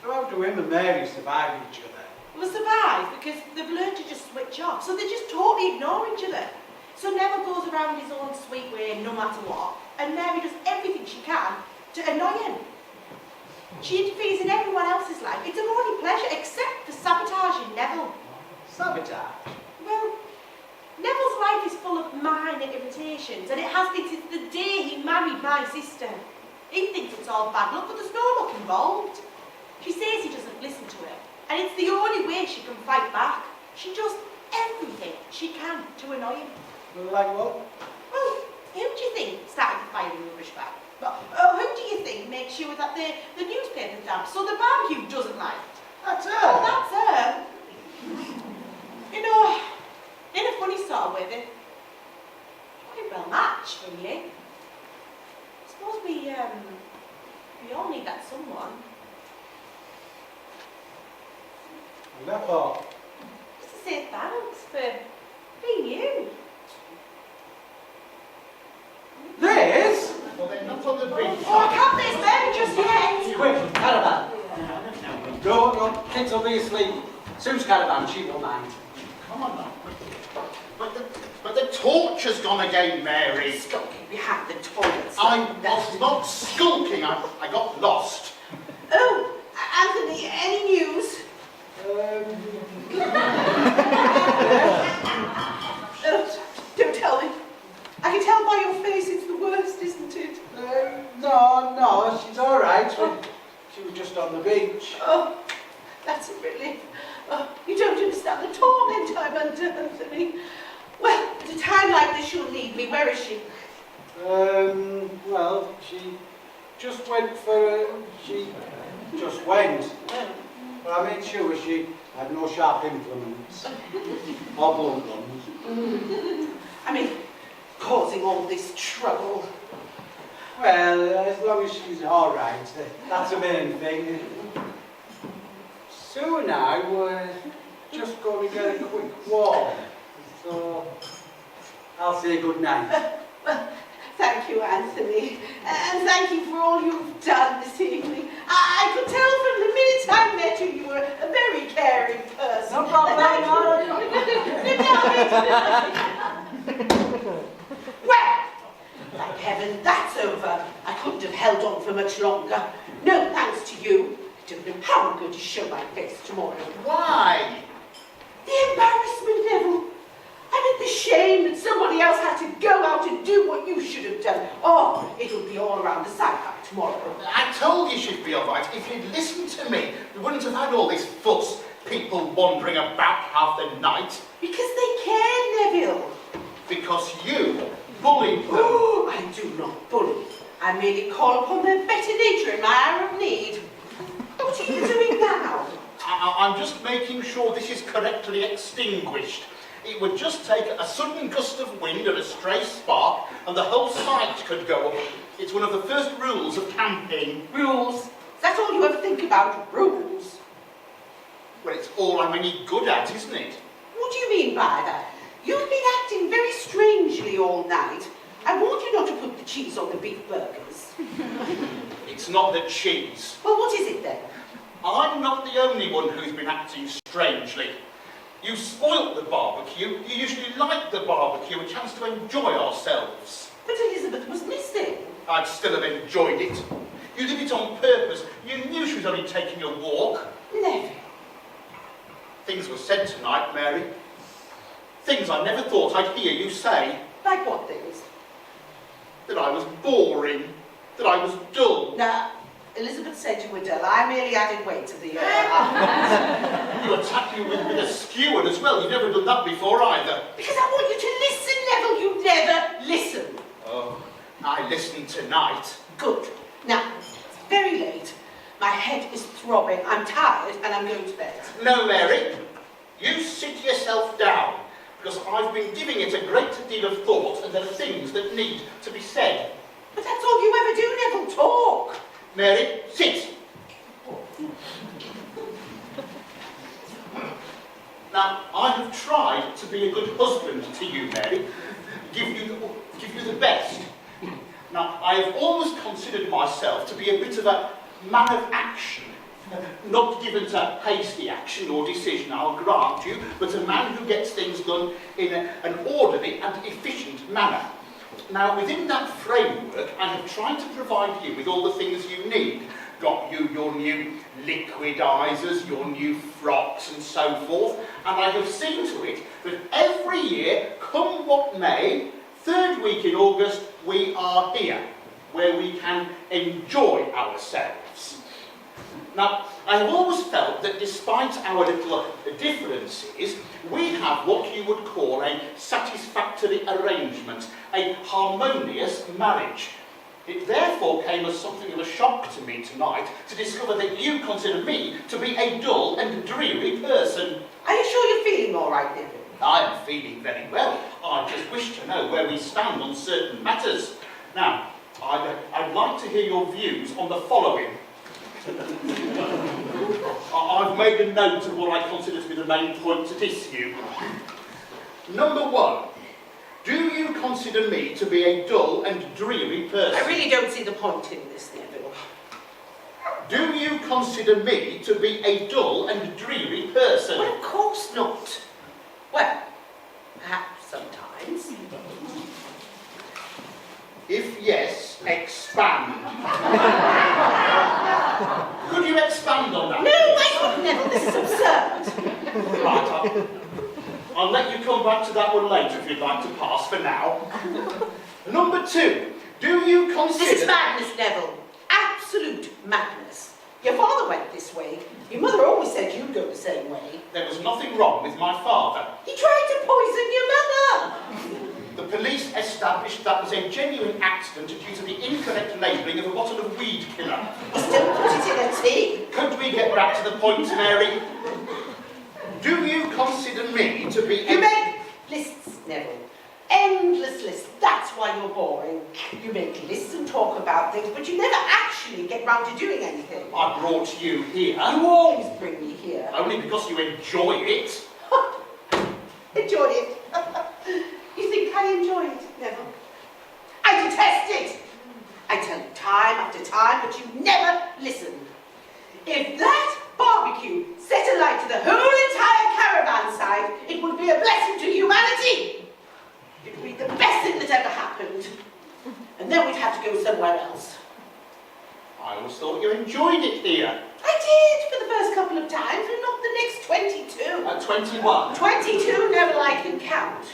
So how do him and Mary survive each other? Well, they survive because they've learned to just switch off. So they just totally ignore each other. So Neville goes around his own sweet way no matter what, and Mary does everything she can to annoy him. She interferes in everyone else's life. It's a morning pleasure, except for sabotaging Neville. Sabotage? Well, Neville's life is full of minor irritations, and it has been since the day he married my sister. He thinks it's all bad luck, but there's no luck involved. She says he doesn't listen to her, and it's the only way she can fight back. She does everything she can to annoy him. Like what? Well, who do you think started the fire in the rubbish bag? Well, who do you think makes sure that the newspaper's damp so the barbecue doesn't light? That's her. Oh, that's her. You know, in a funny sort of way, they're quite well matched, really. I suppose we all need that someone. Therefore, Just to say thanks for being you. Liz? Well, they're not on the beach. Oh, I can't face Mary just yet. Quick, caravan. No, kids will be asleep. Sue's caravan, she won't mind. Come on now. But the torch has gone again, Mary. Skulking behind the toilet. I was not skulking. I got lost. Oh, Anthony, any news? Don't tell me. I can tell by your face it's the worst, isn't it? No, she's all right. She was just on the beach. Oh, that's a relief. Oh, you don't understand the torment I'm under, Anthony. Well, at a time like this, she'll leave me. Where is she? Well, she just went for she just went. But I made sure she had no sharp implements or blunt ones. I mean, causing all this trouble. Well, as long as she's all right, that's the main thing. Sue and I were just going to get a quick walk, so I'll say good night. Thank you, Anthony. And thank you for all you've done this evening. I could tell from the minute I met you, you were a very caring person. No problem, Well, thank heaven, that's over. I couldn't have held on for much longer. No thanks to you. I don't know how I'm going to show my face tomorrow. Why? The embarrassment, Neville. And the shame that somebody else had to go out and do what you should have done. Oh, it'll be all around the side tomorrow. I told you she'd be all right. If you'd listened to me, we wouldn't have had all this fuss. People wandering about half the night. Because they care, Neville. Because you bullied them. Oh, I do not bully. I merely call upon their better nature in my hour of need. What are you doing now? I'm just making sure this is correctly extinguished. It would just take a sudden gust of wind and a stray spark, and the whole site could go up. It's one of the first rules of camping. Rules? That's all you ever think about, rules? Well, it's all I'm any good at, isn't it? What do you mean by that? You've been acting very strangely all night. I warned you not to put the cheese on the beef burgers. It's not the cheese. Well, what is it then? I'm not the only one who's been acting strangely. You spoilt the barbecue. You usually like the barbecue, a chance to enjoy ourselves. But Elizabeth was missing. I'd still have enjoyed it. You did it on purpose. You knew she was only taking a walk. Neville. Things were said tonight, Mary. Things I never thought I'd hear you say. Like what things? That I was boring. That I was dull. Now, Elizabeth said you were dull. I merely added weight to the You attacked me with a skewer as well. You've never done that before either. Because I want you to listen, Neville. You never listen. Oh, I listened tonight. Good. Now, it's very late. My head is throbbing. I'm tired and I'm going to bed. No, Mary. You sit yourself down. Because I've been giving it a great deal of thought, and there are things that need to be said. But that's all you ever do, Neville. Talk. Mary, sit. Now, I have tried to be a good husband to you, Mary. Give you the best. Now, I have always considered myself to be a bit of a man of action. Not given to hasty action or decision, I'll grant you, but a man who gets things done in an orderly and efficient manner. Now, within that framework, I have tried to provide you with all the things you need. Got you your new liquidizers, your new frocks and so forth, and I have seen to it that every year, come what may, third week in August, we are here, where we can enjoy ourselves. Now, I have always felt that despite our little differences, we have what you would call a satisfactory arrangement, a harmonious marriage. It therefore came as something of a shock to me tonight to discover that you consider me to be a dull and dreary person. Are you sure you're feeling all right, Neville? I am feeling very well. I just wish to know where we stand on certain matters. Now, I'd like to hear your views on the following. I've made a note of what I consider to be the main points at issue. Number one, do you consider me to be a dull and dreary person? I really don't see the point in this, Neville. Do you consider me to be a dull and dreary person? Well, of course not. Well, perhaps sometimes. If yes, expand. Could you expand on that? No, I couldn't, Neville. This is absurd. Right, I'll let you come back to that one later if you'd like to pass for now. Number two, do you consider... This is madness, Neville. Absolute madness. Your father went this way. Your mother always said you'd go the same way. There was nothing wrong with my father. He tried to poison your mother. The police established that was a genuine accident due to the incorrect labelling of a bottle of weed killer. He still put it in a tea. Could we get back to the point, Mary? Do you consider me to be... You make lists, Neville. Endless lists. That's why you're boring. You make lists and talk about things, but you never actually get round to doing anything. I brought you here. You always bring me here. Only because you enjoy it. Enjoy it. You think I enjoy it, Neville? I detest it. I tell you time after time, but you never listen. If that barbecue set alight to the whole entire caravan side, it would be a blessing to humanity. It would be the best thing that ever happened. And then we'd have to go somewhere else. I always thought you enjoyed it here. I did for the first couple of times, but not the next 22. At 21. 22, Neville, I can count.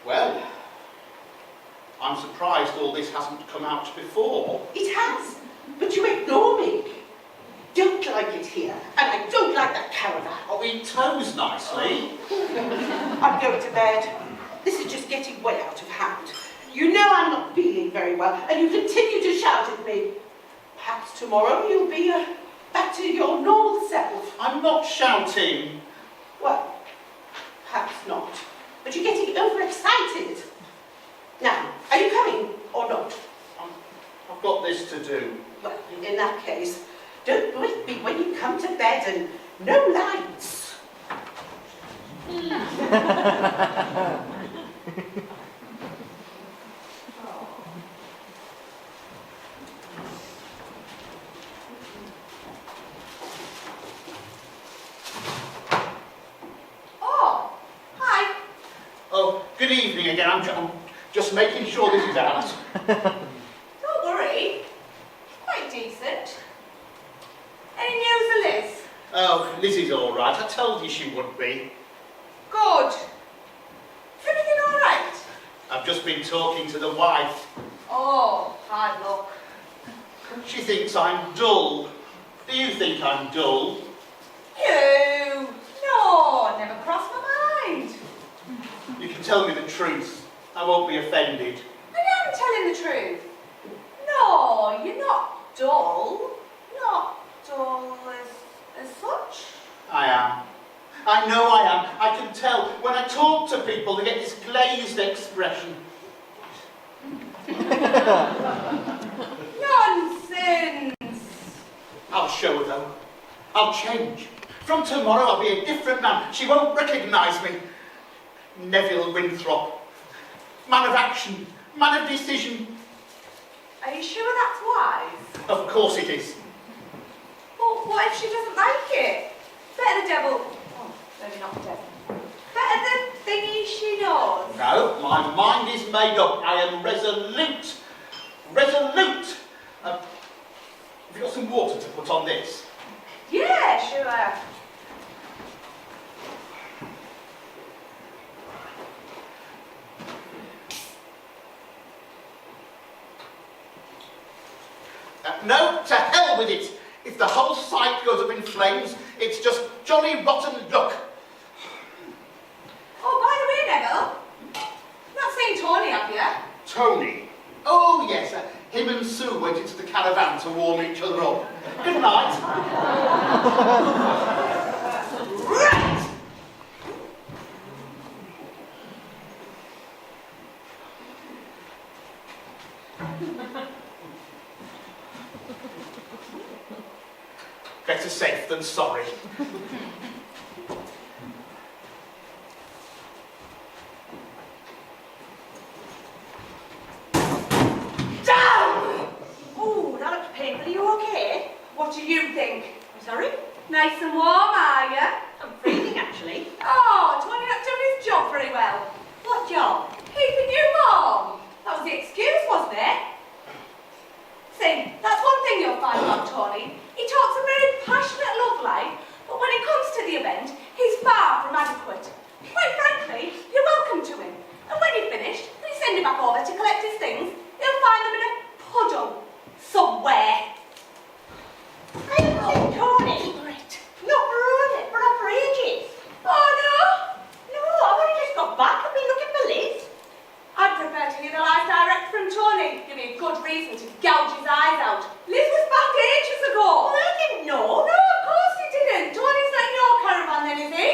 Well, I'm I'm surprised all this hasn't come out before. It has, but you ignore me. Don't like it here, and I don't like that caravan. Oh, it tows nicely. I'm going to bed. This is just getting way out of hand. You know I'm not feeling very well, and you continue to shout at me. Perhaps tomorrow you'll be back to your normal self. I'm not shouting. Well, perhaps not. But you're getting overexcited. Now, are you coming or not? I've got this to do. Well, in that case, don't wake me when you come to bed and no lights. Oh, hi. Oh, good evening again. I'm just making sure this is out. Don't worry. Quite decent. Any news of Liz? Oh, Lizzie's all right. I told you she would be. Good. Is everything all right? I've just been talking to the wife. Oh, hard luck. She thinks I'm dull. Do you think I'm dull? You? No, never crossed my mind. You can tell me the truth. I won't be offended. I am telling the truth. No, you're not dull. Not dull as such. I am. I know I am. I can tell. When I talk to people, they get this glazed expression. Nonsense. I'll show her, though. I'll change. From tomorrow, I'll be a different man. She won't recognise me. Neville Winthrop. Man of action. Man of decision. Are you sure that's wise? Of course it is. Well, what if she doesn't like it? Better the devil. Oh, maybe not the devil. Better the thingy she knows. No, my mind is made up. I am resolute. Resolute. Have you got some water to put on this? Yeah, sure. No, to hell with it. If the whole site goes up in flames, it's just jolly rotten luck. Oh, by the way, Neville, not seen Tony, have you? Tony. Oh, yes. Him and Sue went into the caravan to warm each other up. Good night. Right! Better safe than sorry. Oh, that looks painful. Are you okay? What do you think? I'm sorry? Nice and warm, are you? I'm freezing, actually. Oh, Tony not doing his job very well. What job? Keeping you warm. That was the excuse, wasn't it? See, that's one thing you'll find about Tony. He talks a very passionate love life, but when it comes to the event, he's far from adequate. Quite frankly, you're welcome to him. And when you've finished, when you send him back over to collect his things, you'll find them in a puddle somewhere. I haven't seen Tony. Not for ages. Oh no! No, I've only just got back. I've been looking for Liz. I'd prefer to hear the lies direct from Tony. Give me a good reason to gouge his eyes out. Liz was back ages ago. Well, I didn't know. No, of course he didn't. Tony's not in your caravan then, is he?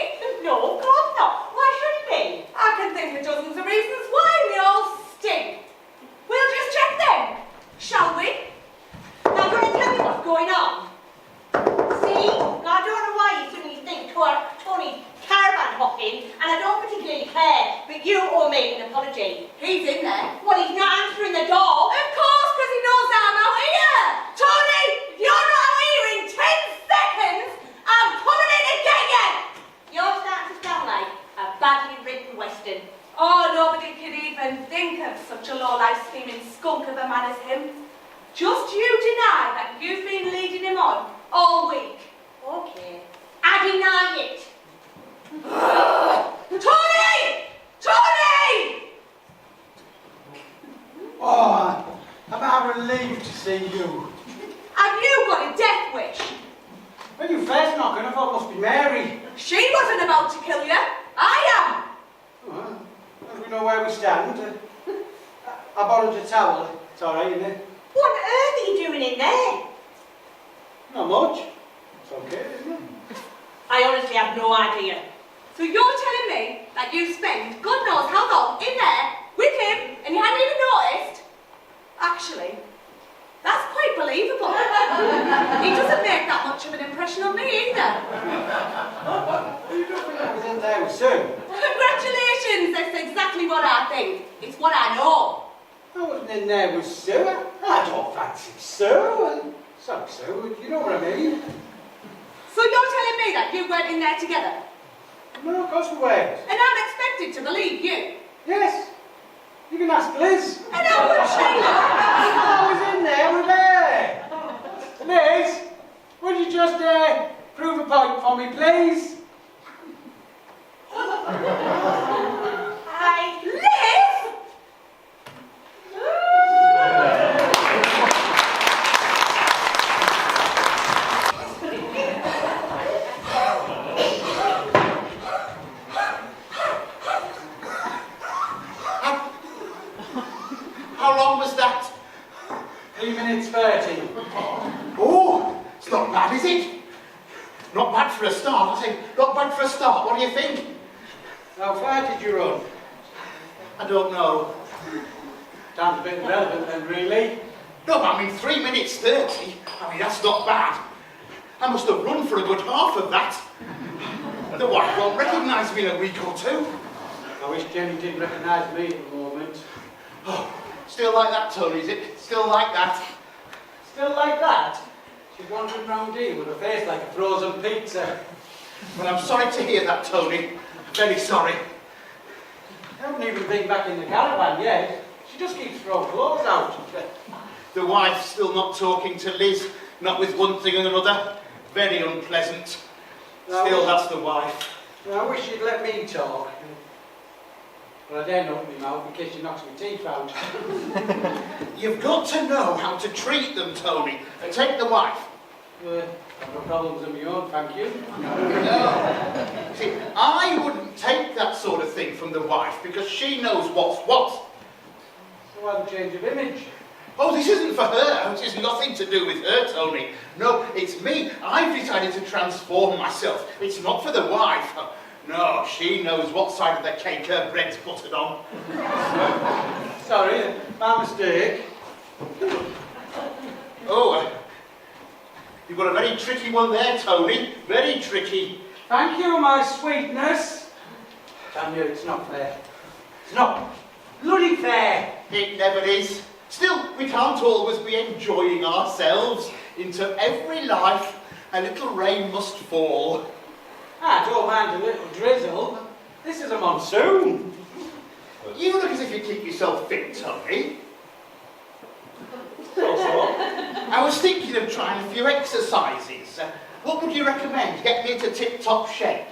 No, of course not. Why should he be? I can think of dozens of reasons why, and they all stink. We'll just check them, shall we? Now, you're going to tell me what's going on. See? Now, I don't know why you suddenly think Tony's caravan hopping, and I don't particularly care, but you owe me an apology. He's in there. Well, he's not answering the door. Of course, because he knows that I'm out here. Tony, if you're not out here in 10 seconds, I'm coming in to get you. You're starting to sound like a badly written Western. Oh, nobody could even think of such a low-life scheming skunk of a man as him. Just you deny that you've been leading him on all week. Okay. I deny it. Tony! Tony! see you. Have you got a death wish? When you first knocking, I thought it must be Mary. She wasn't about to kill you. I Well, as we know where we stand, I borrowed a towel. It's all right, isn't it? What on earth are you doing in there? Not much. It's okay, isn't it? I honestly have no idea. am. So you're telling me that you spent God knows how long in there with him and you hadn't even noticed? Actually, that's quite believable. He doesn't make that much of an impression on me either. You don't think I was in there with Sue? Congratulations, that's exactly what I think. It's what I know. I wasn't in there with Sue. I don't fancy Sue. Sorry, Sue, you know what I mean? So you're telling me that you weren't in there together? No, of course we weren't. And I'm expected to believe you? Yes. You can ask Liz. And how would she know? I was in there with her. Liz, would you just prove a point for me, please? Hi. Liz! How long was that? 3 minutes 30. Oh, it's not bad, is it? Not bad for a start. I say, not bad for a start. What do you think? How far did you run? I don't know. Sounds a bit irrelevant then, really. No, but I mean 3 minutes 30. I mean, that's not bad. I must have run for a good half of that. The wife won't recognise me in a week or two. I wish Jenny did recognise me at the moment. Oh, still like that, Tony, is it? Still like that? Still like that? She's wandering round here with a face like a frozen pizza. Well, I'm sorry to hear that, Tony. Very sorry. I haven't even been back in the caravan yet. She just keeps throwing clothes out. The wife's still not talking to Liz, not with one thing and another. Very unpleasant. Still, that's the wife. I wish she'd let me talk. But I daren't open my mouth in case she knocks my teeth out. You've got to know how to treat them, Tony. Take the wife. I've no problems of my own, thank you. No. See, I wouldn't take that sort of thing from the wife because she knows what's what. So why the change of image? Oh, this isn't for her. It has nothing to do with her, Tony. No, it's me. I've decided to transform myself. It's not for the wife. No, she knows what side of the cake her bread's buttered on. Sorry, my mistake. Oh, you've got a very tricky one there, Tony. Very tricky. Thank you, my sweetness. Damn you, it's not fair. It's not bloody fair. It never is. Still, we can't always be enjoying ourselves. Into every life, a little rain must fall. I don't mind a little drizzle. This is a monsoon. You look as if you keep yourself fit, Tony. So. I was thinking of trying a few exercises. What would you recommend? Get me into tip-top shape.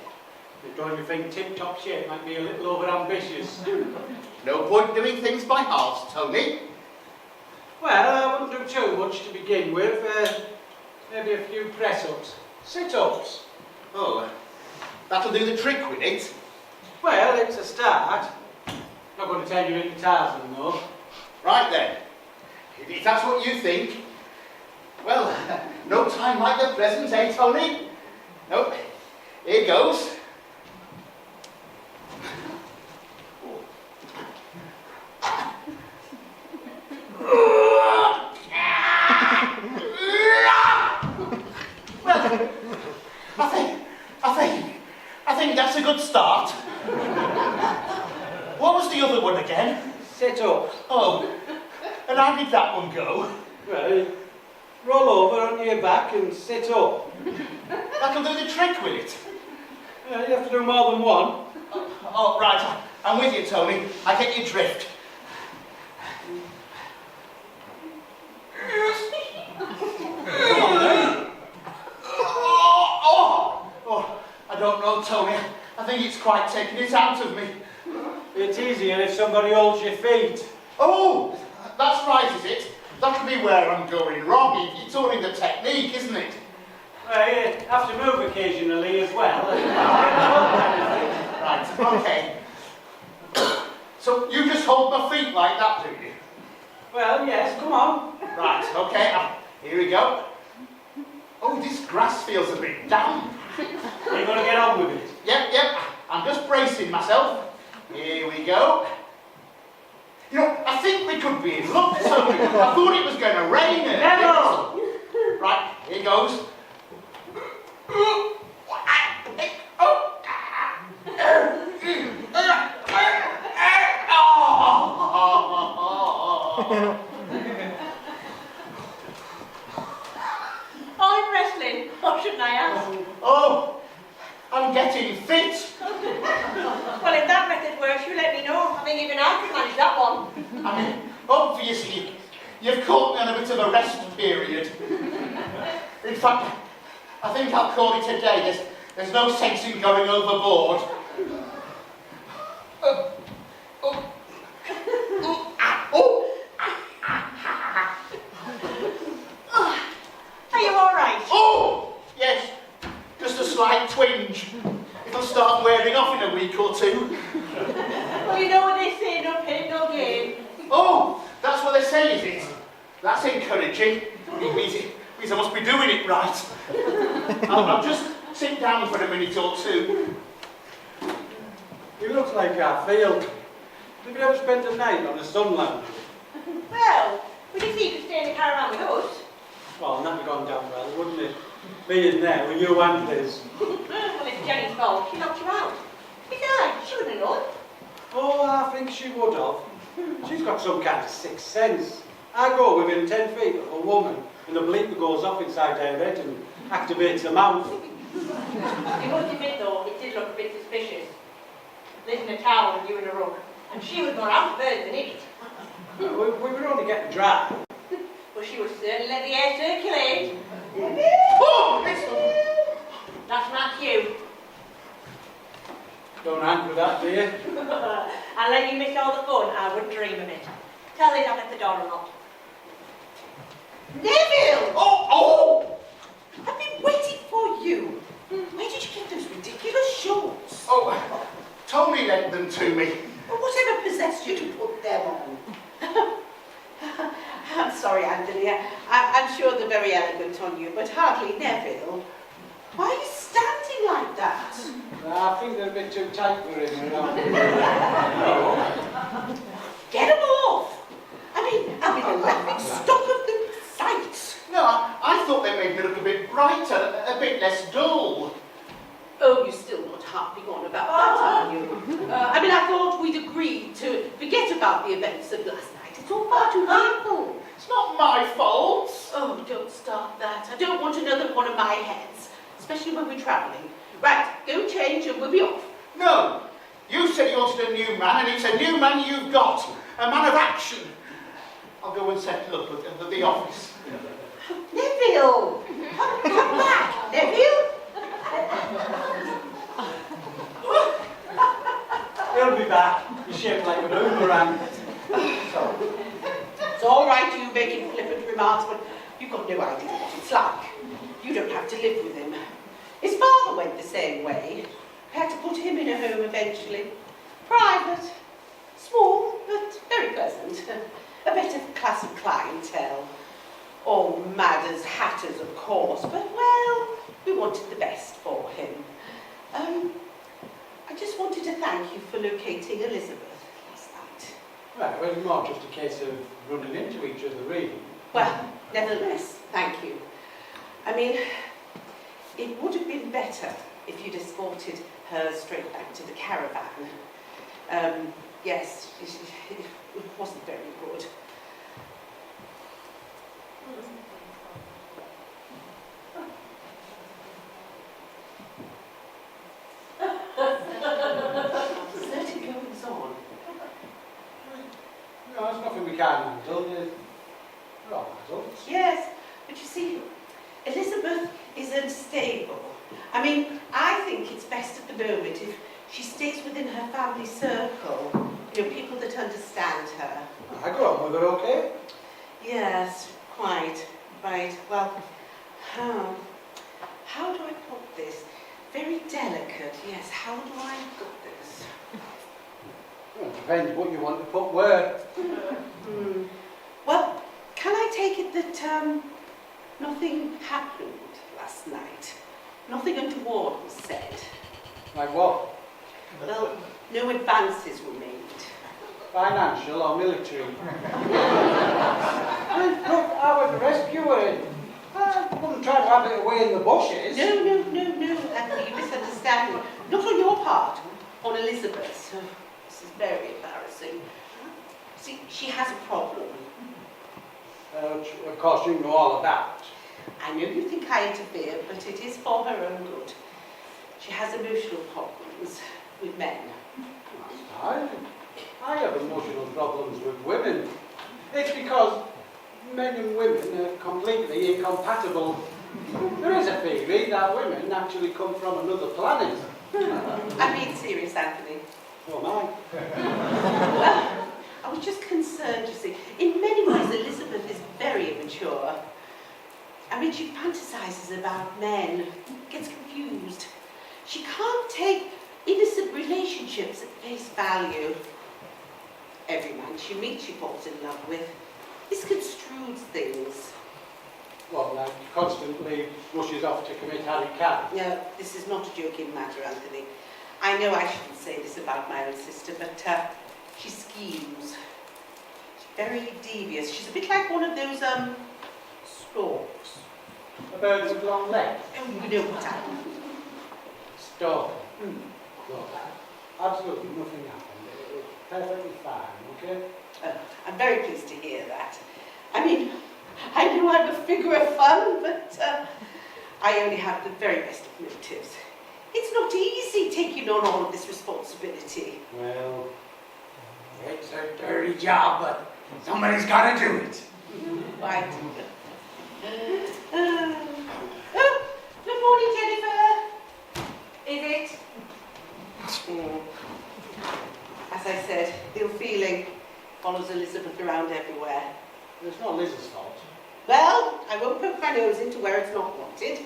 Don't you think tip-top shape might be a little over-ambitious? No point doing things by halves, Tony. Well, I wouldn't do too much to begin with. Maybe a few press-ups. Sit-ups. Oh, that'll do the trick with it. Well, it's a start. Not going to tell you into Tarzan, though. Right then. If that's what you think. Well, no time like the present, eh, Tony? Nope. Here goes. Well, I think that's a good start. What was the other one again? Sit-ups. Oh, and how did that one go? Well, roll over onto your back and sit up. That'll do the trick with it. You have to do more than one. Oh, right, I'm with you, Tony. I get your drift. Come on, then. Oh, I don't know, Tony. I think it's quite taking it out of me. It's easier if somebody holds your feet. Oh, that's right, is it? That'll be where I'm going wrong. It's all in the technique, isn't it? Well, you have to move occasionally as well. Right, okay. So you just hold my feet like that, do you? Well, yes, come on. Right, okay, here we go. Oh, this grass feels a bit damp. You're going to get on with it. Yep, I'm just bracing myself. Here we go. You know, I think we could be in luck, Tony. I thought it was going to rain. Never! Right, here goes. I'm wrestling. What shouldn't I ask? Oh, I'm getting fit. Well, if that method works, you let me know. I think even I could manage that one. I mean, obviously, you've caught me on a bit of a rest period. In fact, I think I'll call it a day. There's no sense in going overboard. Are you all right? Oh, yes, just a slight twinge. It'll start wearing off in a week or two. Well, you know what they say, no pain, no gain. Oh, that's what they say, is it? That's encouraging. It means I must be doing it right. I'll just sit down for a minute or two. You look like Garfield. Have you ever spent a night on a sunland? Well, we did see you could stay in the caravan with us. Well, that'd have gone down well, wouldn't it? Being there with you and Liz. Well, it's Jenny's fault. She knocked you out. Besides, she wouldn't have known. Oh, I think she would have. She's got some kind of sixth sense. I go within 10 feet of a woman and the bleeper goes off inside her head and activates the mouth. You must admit, though, it did look a bit suspicious. Liz in a towel and you in a rug. And she was more out of bird than it. We were only getting dry. Well, she would certainly let the air circulate. Oh, That's my cue. Don't hang with that, do you? I'll let you miss all the fun. I wouldn't dream of it. Tell Liz I'm at the door or not. Neville! Oh! I've been waiting for you. Where did you get those ridiculous shorts? Oh, Tony lent them to me. Well, whatever possessed you to put them on? I'm sorry, Angelia. I'm sure they're very elegant on you, but hardly Neville. Why are you standing like that? I think they're a bit too tight for him around. Get them off! I mean, I'm in a laughing stock of the sight. No, I thought they made me look a bit brighter, a bit less dull. Oh, you're still not harping on about that, are you? I mean, I thought we'd agreed to forget about the events of last night. It's all far too painful. It's not my fault. Oh, don't start that. I don't want another one of my heads, especially when we're travelling. Right, go change and we'll be off. No, you said you wanted a new man, and it's a new man you've got. A man of action. I'll go and settle up at the office. Neville! Come back, Neville! He'll be back. He's shaped like a boomerang. It's all right you making flippant remarks, but you've got no idea what it's like. You don't have to live with him. His father went the same way. I had to put him in a home eventually. Private, small, but very pleasant. A better class of clientele. All mad as hatters, of course, but well, we wanted the best for him. I just wanted to thank you for locating Elizabeth last night. Well, it was more just a case of running into each other, really. Well, nevertheless, thank you. I mean, it would have been better if you'd escorted her straight back to the caravan. Yes, it wasn't very good. Certain goings on. No, there's nothing we can't handle. They're all adults. Yes, but you see, Elizabeth is unstable. I mean, I think it's best at the moment if she stays within her family circle. You know, people that understand her. I go on with her, okay? Yes, quite. Right. Well, how do I put this? Very delicate, yes. How do I put this? Well, it depends what you want to put where. Well, can I take it that nothing happened last night? Nothing untoward was said? Like what? Well, no advances were made. Financial or military? Look, I was a rescuer. I wouldn't try to have it away in the bushes. No, Anthony, you misunderstand. Not on your part, on Elizabeth's. This is very embarrassing. See, she has a problem. Of course, you know all of that. I know you think I interfere, but it is for her own good. She has emotional problems with men. I have emotional problems with women. It's because men and women are completely incompatible. There is a theory that women actually come from another planet. I'm being serious, Anthony. Oh my. Well, I was just concerned, you see. In many ways, Elizabeth is very immature. I mean, she fantasizes about men, gets confused. She can't take innocent relationships at face value. Every man she meets, she falls in love with. Misconstrues things. Well, like constantly rushes off to commit Harry Cat. No, this is not a joking matter, Anthony. I know I shouldn't say this about my own sister, but she schemes. She's very devious. She's a bit like one of those, storks. A bird with long legs. Oh, you know what I mean. Stop. Look, absolutely nothing happened. It was perfectly fine, okay? I'm very pleased to hear that. I mean, I know I'm a figure of fun, but I only have the very best of motives. It's not easy taking on all of this responsibility. Well, it's a dirty job, but somebody's got to do it. Right. Good morning, Jennifer. Is it? As I said, ill feeling follows Elizabeth around everywhere. It's not Liz's fault. Well, I won't poke my nose into where it's not wanted.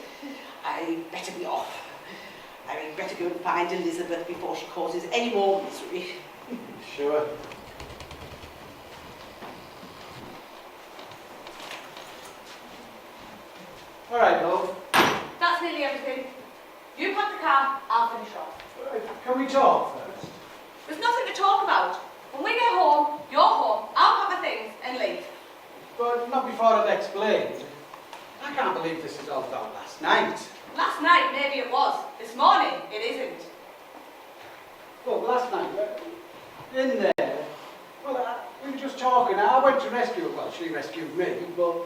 I better be off. I better go and find Elizabeth before she causes any more misery. Sure. All right, love. That's nearly everything. You pack the car, I'll finish off. Can we talk first? There's nothing to talk about. When we get home, you're home, I'll pack my things and leave. But not before I've explained. I can't believe this is all done last night. Last night, maybe it was. This morning, it isn't. Well, last night, in there, well, we were just talking. I went to rescue her. Well, she rescued me, but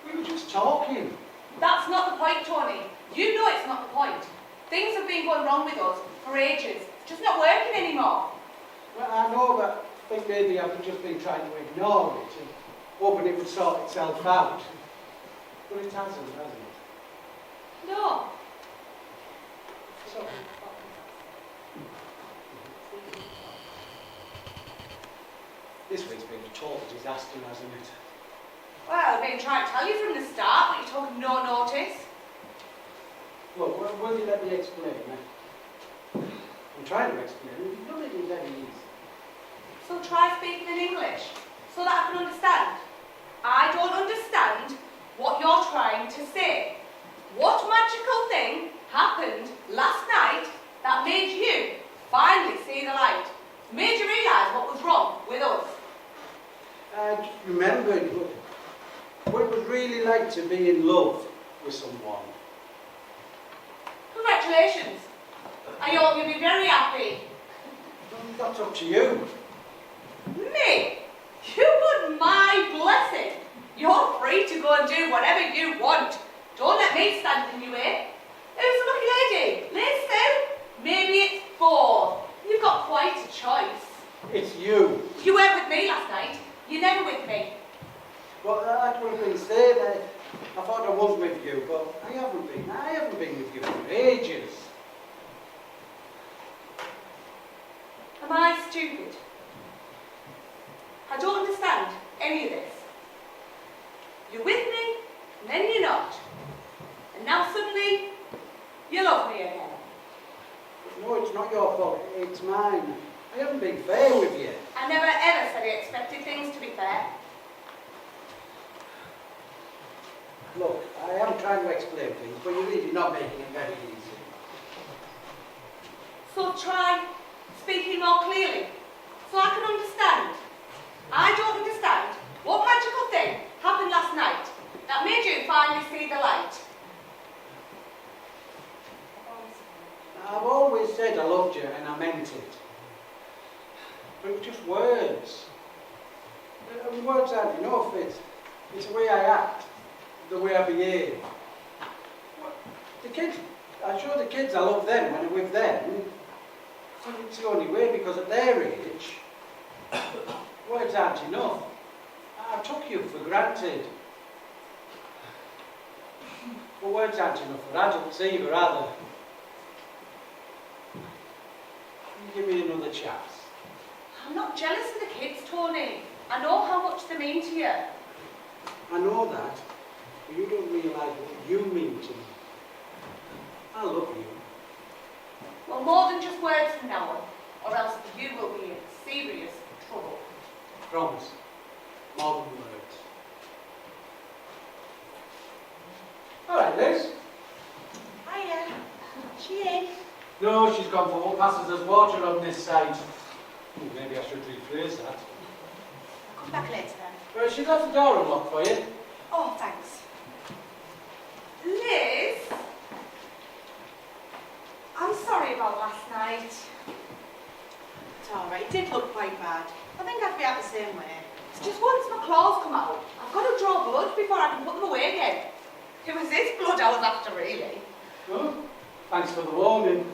we were just talking. That's not the point, Tony. You know it's not the point. Things have been going wrong with us for ages. It's just not working anymore. Well, I know, but I think maybe I've just been trying to ignore it and hoping it would sort itself out. But it hasn't it? No. So, this week's been a total disaster, hasn't it? Well, I've been trying to tell you from the start, but you took no notice. Look, will you let me explain? I'm trying to explain. You've done it very easy. So try speaking in English, so that I can understand. I don't understand what you're trying to say. What magical thing happened last night that made you finally see the light? Made you realise what was wrong with us? I just remembered what it was really like to be in love with someone. Congratulations. I hope you'll be very happy. That's up to you. Me? You want my blessing? You're free to go and do whatever you want. Don't let me stand in your way. Who's the lucky lady? Liz, Sue? Maybe it's both. You've got quite a choice. It's you. You weren't with me last night. You're never with me. Well, that would have been said. I thought I was with you, but I haven't been. I haven't been with you for ages. Am I stupid? I don't understand any of this. I never ever said he expected things to be fair. Look, I am trying to explain things, but you're really not making it very easy. So try speaking more clearly, so I can understand. I don't understand what magical thing happened last night that made you finally see the light. I've always said I loved you, and I meant it. But it was just words. And words aren't enough. It's the way I act, the way I behave. The kids, I show the kids I love them when I'm with them. But it's the only way, because at their age, words aren't enough. I took you for granted. But words aren't enough for adults either, are they? Give me another chance. I'm not jealous of the kids, Tony. I know how much they mean to you. I know that, but you don't realise what you mean to me. I love you. Well, more than just words from now on, or else you will be in serious trouble. Promise. More than words. All right, Liz. Hiya. She in? No, she's gone for what passes as water on this side. Ooh, maybe I should rephrase that. I'll come back later then. Well, she left the door unlocked for you. Oh, thanks. Liz, I'm sorry about last night. It's all right. It did look quite bad. I think I'd react the same way. It's just once my claws come out, I've got to draw blood before I can put them away again. It was this blood I was after, really. Oh, thanks for the warning.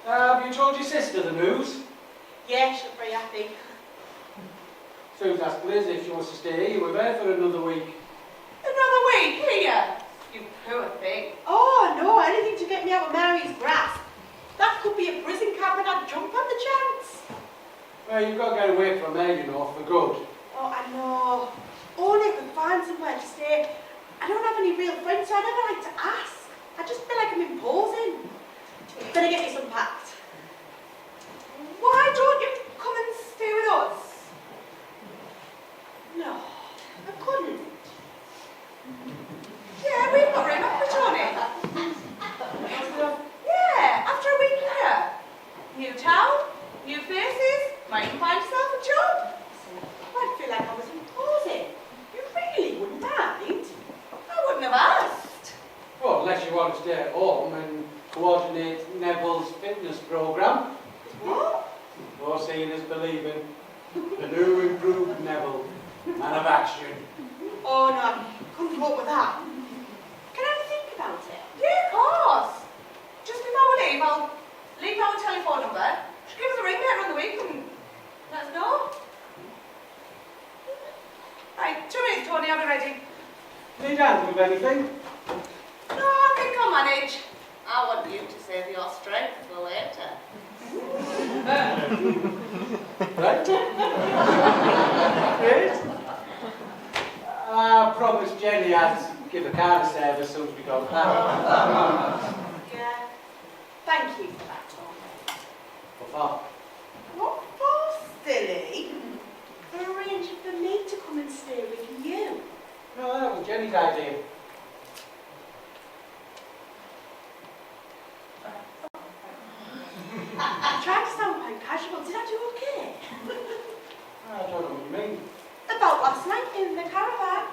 Have you told your sister the news? Yeah, she's very happy. Sue's asked Liz if she wants to stay here with her for another week. Another week, here? You poor thing. Oh, no, anything to get me out of Mary's grasp. That could be a prison camp and I'd jump at the chance. Well, you've got to get away from her, you know, for good. Oh, I know. Only if I find somewhere to stay. I don't have any real friends, so I never like to ask. I just feel like I'm imposing. Better get this unpacked. Why don't you come and stay with us? No, I couldn't. Yeah, we've got room, haven't we, Tony? Yeah, after a week here. New town, new faces, might you find yourself a job? I feel like I was imposing. You really wouldn't mind? I wouldn't have asked. Well, unless you want to stay at home and coordinate Neville's fitness programme. What? Or seeing is believing. The new improved Neville. Man of action. Oh, no, I couldn't cope with that. Can I have a think about it? Yeah, of course. Just before we leave, I'll leave our telephone number. Just give us a ring later in the week and let us know. Right, 2 minutes, Tony, I'll be ready. Need hands with anything? No, I think I'll manage. I want you to save your strength for later. Right? Great. I promised Jenny I'd give the car a service as soon as we got back. Yeah. Thank you for that, Tom. What for? What for, silly? For arranging for me to come and stay with you. No, that was Jenny's idea. I tried to sound quite casual. Did I do okay? I don't know what you mean. About last night in the caravan.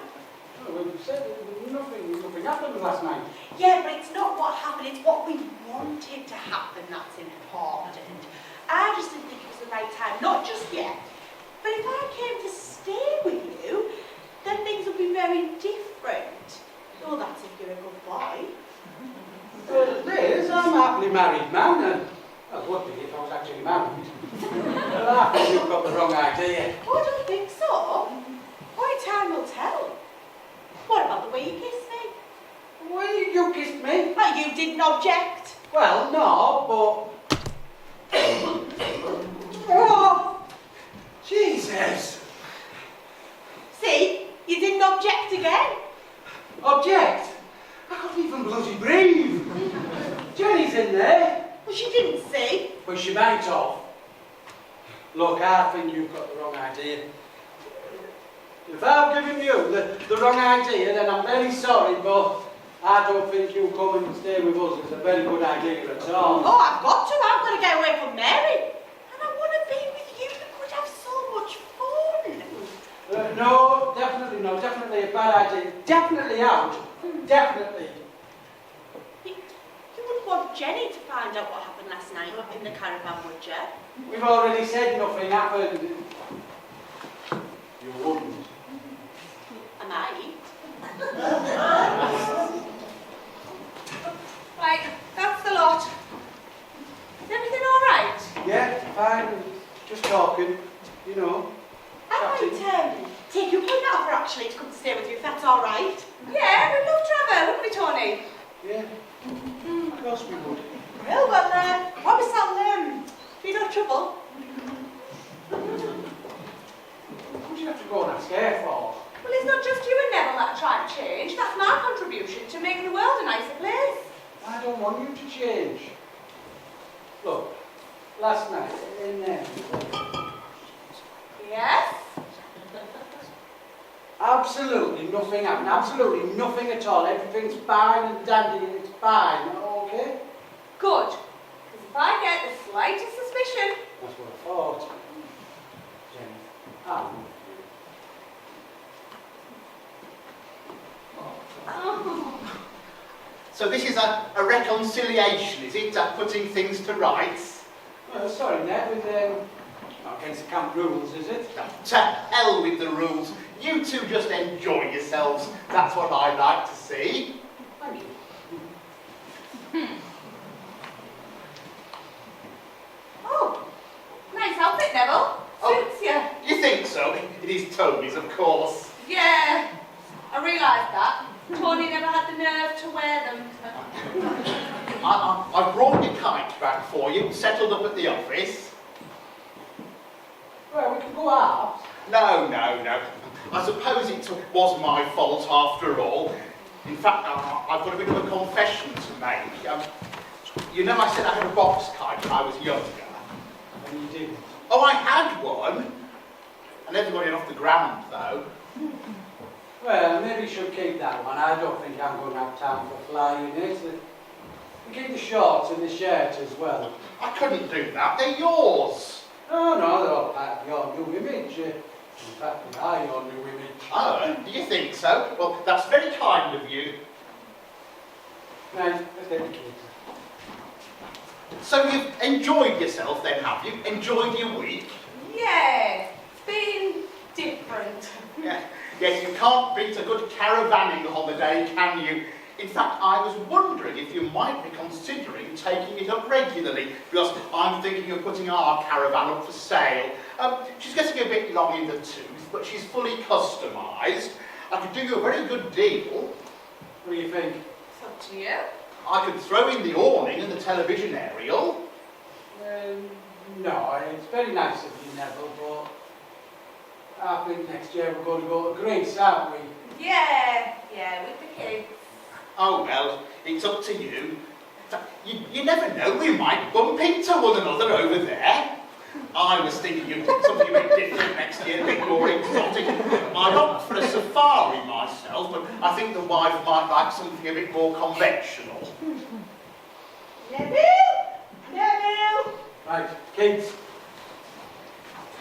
Oh, we said nothing happened last night. Yeah, but it's not what happened, it's what we wanted to happen that's important. I just didn't think it was the right time, not just yet. But if I came to stay with you, then things would be very different. Oh, that's if you're a good boy. Liz, I'm a happily married man, and I would be if I was actually married. Well, I think you've got the wrong idea. Oh, I don't think so. Only time will tell. What about the way you kissed me? Well, you kissed me. Like you didn't object. Well, no, but... Oh, Jesus! See, you didn't object again. Object? I couldn't even bloody breathe. Jenny's in there. Well, she didn't see. Well, she might have. Look, I think you've got the wrong idea. If I've given you the wrong idea, then I'm very sorry, but I don't think you come and stay with us is a very good idea at all. Oh, I've got to. I've got to get away from Mary. And I want to be with you. We could have so much fun. No, definitely a bad idea. Definitely out. Definitely. You wouldn't want Jenny to find out what happened last night in the caravan, would you? We've already said nothing happened. You wouldn't. I might. Right, that's the lot. Is everything all right? Yeah, fine. Just talking, you know. I might take you up on that offer actually to come to stay with you if that's all right. Yeah, we'd love to have her, wouldn't we, Tony? Yeah, of course we would. Well, promise I'll be no trouble. What do you have to go and ask her for? Well, it's not just you and Neville that are trying to change. That's my contribution to making the world a nicer place. I don't want you to change. Look, last night in there. Yes? Absolutely nothing happened. Absolutely nothing at all. Everything's fine and dandy and it's fine. Okay? Good. Because if I get the slightest suspicion... That's what I thought. Jenny, I would. Oh. So this is a reconciliation, is it? Putting things to rights? Sorry, Ned, with not against the camp rules, is it? To hell with the rules. You two just enjoy yourselves. That's what I like to see. Thank you. Oh, nice outfit, Neville. Suits you. You think so? It is Tony's, of course. Yeah, I realised that. Tony never had the nerve to wear them. I brought your kite back for you, settled up at the office. Well, we can go out. No. I suppose it was my fault after all. In fact, I've got a bit of a confession to make. You know, I said I had a box kite when I was younger. And you didn't. Oh, I had one. I never got it off the ground, though. Well, maybe you should keep that one. I don't think I'm going to have time for flying it. We keep the shorts and the shirt as well. I couldn't do that. They're yours. No, they're all part of your new image. In fact, they are your new image. Oh, do you think so? Well, that's very kind of you. Right, let's take the kids. So you've enjoyed yourself then, have you? Enjoyed your week? Yeah, it's been different. Yeah. Yes, you can't beat a good caravanning holiday, can you? In fact, I was wondering if you might be considering taking it up regularly, because I'm thinking of putting our caravan up for sale. She's getting a bit long in the tooth, but she's fully customised. I could do you a very good deal. What do you think? It's up to you. I could throw in the awning and the television aerial. No, it's very nice of you, Neville, but I think next year we're going to go to Greece, aren't we? Yeah, with the kids. Oh well, it's up to you. You never know, we might bump into one another over there. I was thinking of something a bit different next year, a bit more exotic. I'm up for a safari myself, but I think the wife might like something a bit more conventional. Neville! Right, kids.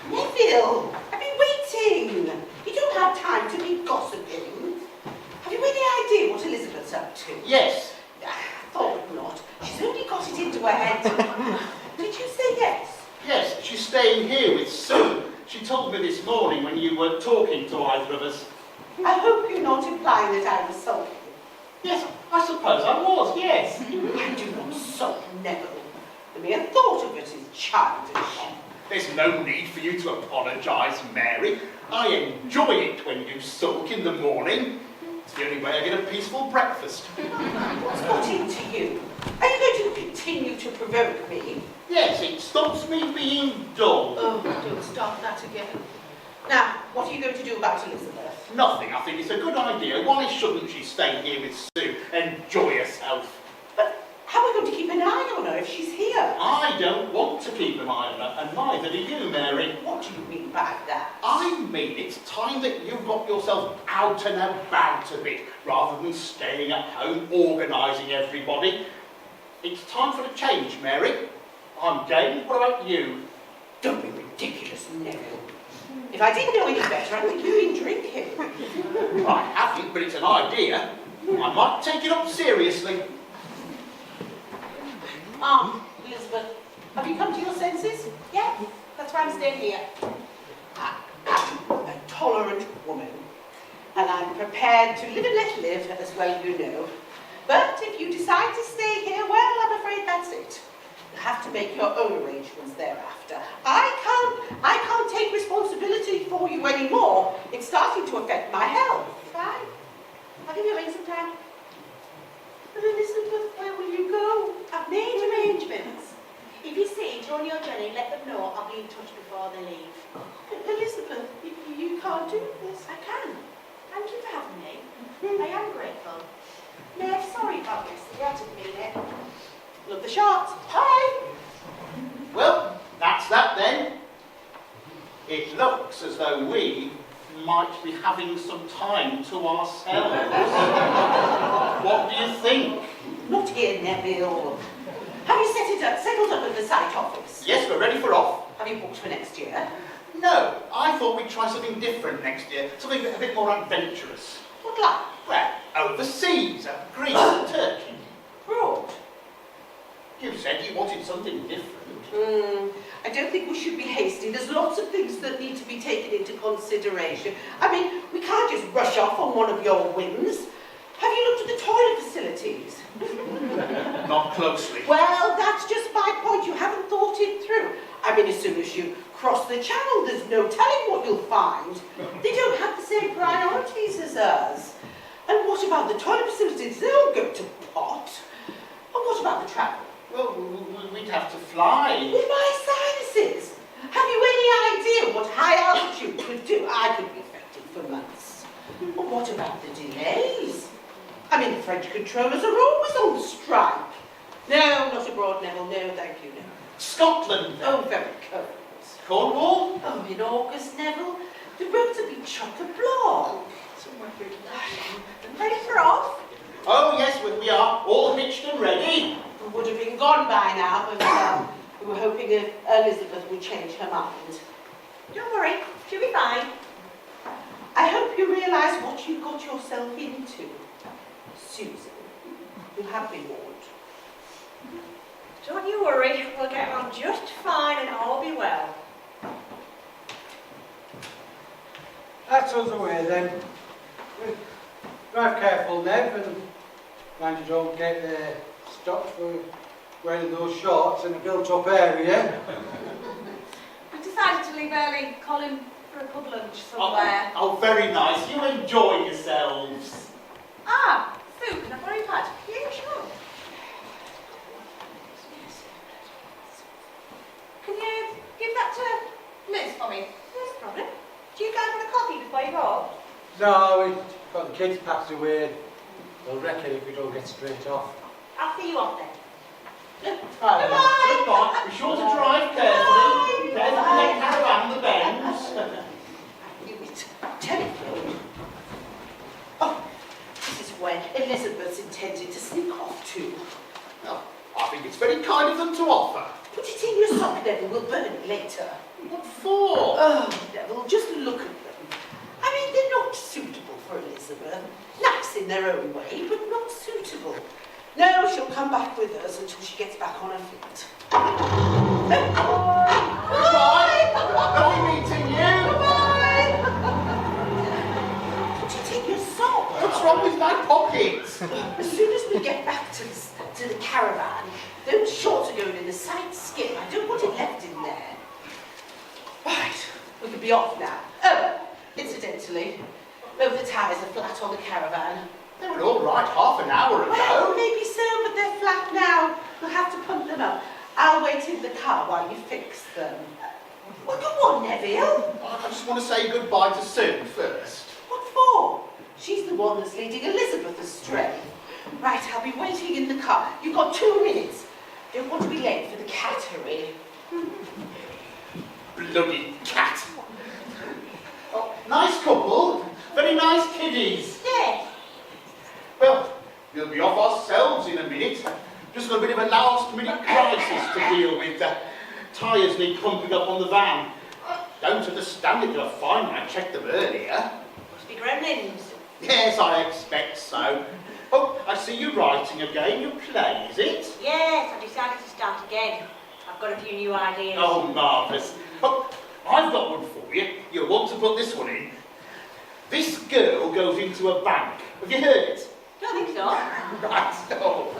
Neville, I've been waiting. You don't have time to be gossiping. Have you any idea what Elizabeth's up to? Yes. I thought not. She's only got it into her head. Did you say yes? Yes, she's staying here with Sue. She told me this morning when you weren't talking to either of us. I hope you're not implying that I was sulking. Yes, I suppose I was, yes. I do not sulk, Neville. The mere thought of it is childish. There's no need for you to apologise, Mary. I enjoy it when you sulk in the morning. It's the only way I get a peaceful breakfast. What's got into you? Are you going to continue to provoke me? Yes, it stops me being dull. Oh, don't start that again. Now, what are you going to do about Elizabeth? Nothing. I think it's a good idea. Why shouldn't she stay here with Sue? Enjoy herself. But how are we going to keep an eye on her if she's here? idler. I don't want to keep an idler, and neither do you, Mary. What do you mean by that? I mean it's time that you got yourself out and about a bit, rather than staying at home organising everybody. It's time for a change, Mary. I'm game. What about you? Don't be ridiculous, Neville. If I didn't know any better, I'd think you've been drinking. I haven't, but it's an idea. I might take it up seriously. Elizabeth, have you come to your senses? Yeah, that's why I'm staying here. I'm a tolerant woman, and I'm prepared to live and let live, as well you know. But if you decide to stay here, well, I'm afraid that's it. You'll have to make your own arrangements thereafter. I can't take responsibility for you anymore. It's starting to affect my health. Fine. I'll give you a ring sometime. But Elizabeth, where will you go? I've made arrangements. If you see Tony or Jenny, let them know I'll be in touch before they leave. Elizabeth, you can't do this. I can. Thank you for having me. I am grateful. Nev, sorry about yesterday, I didn't mean it. Love the shots. Bye. Well, that's that then. It looks as though we might be having some time to ourselves. What do you think? Not here, Neville. Have you settled up at the site office? Yes, we're ready for off. Have you booked for next year? No, I thought we'd try something different next year, something a bit more adventurous. What like? Well, overseas, Greece and Turkey. Broad? You said you wanted something different. I don't think we should be hasty. There's lots of things that need to be taken into consideration. I mean, we can't just rush off on one of your whims. Have you looked at the toilet facilities? Not closely. Well, that's just my point. You haven't thought it through. I mean, as soon as you cross the channel, there's no telling what you'll find. They don't have the same priorities as us. And what about the toilet facilities? They'll go to pot. And what about the travel? Well, we'd have to fly. With my sinuses. Have you any idea what high altitude could do? I could be affected for months. And what about the delays? I mean, the French controllers are always on strike. No, not abroad, Neville. No, thank you, no. Scotland, then. Oh, very cold. Cornwall? Oh, in August, Neville, the roads will be chock-a-block. Ready for off? Oh, yes, we are. All hitched and ready. We would have been gone by now, but we were hoping if Elizabeth would change her mind. Don't worry, she'll be fine. I hope you realise what you got yourself into, Susan. You have been warned. Don't you worry, we'll get on just fine and all be well. That's us away then. Drive careful, Nev, and mind you don't get stopped for wearing those shorts in a built-up area. We decided to leave early, Colin, for a pub lunch somewhere. Oh, very nice. You enjoy yourselves. Ah, Sue, can I borrow your pad? Yeah, sure. Can you give that to Liz for me? No problem. Do you guys want a coffee before you go? No, we've got the kids packed away. They'll wreck it if we don't get straight off. I'll see you off then. Goodbye. Be sure to drive carefully. Careful to the caravan, the bends. You it. Telephone. Oh, this is where Elizabeth's intended to sneak off to. Oh, I think it's very kind of them to offer. Put it in your sock, Neville. We'll burn it later. What for? Oh, Neville, just look at them. I mean, they're not suitable for Elizabeth. Nice in their own way, but not suitable. No, she'll come back with us until she gets back on her feet. Goodbye. Lovely meeting you. Put it in your sock. What's wrong with my pockets? As soon as we get back to the caravan, those shorts are going in the side skip. I don't want it left in there. Right, we can be off now. Oh, incidentally, both the tyres are flat on the caravan. They were all right half an hour Well, ago. maybe so, but they're flat now. We'll have to pump them up. I'll wait in the car while you fix them. Well, go on, Neville. I just want to say goodbye to Sue first. What for? She's the one that's leading Elizabeth astray. Right, I'll be waiting in the car. You've got 2 minutes. Don't want to be late for the cattery. Bloody cat. Oh, nice couple. Very nice kiddies. Yes. Well, we'll be off ourselves in a minute. Just got a bit of a last-minute crisis to deal with. The tyres need pumping up on the van. Don't understand it, you're fine. I checked them earlier. Must be gremlins. Yes, I expect so. Oh, I see you writing again. You play, is it? Yes, I decided to start again. I've got a few new ideas. Oh, marvellous. Oh, I've got one for you. You'll want to put this one in. This girl goes into a bank. Have you heard it? Don't think so. Right, so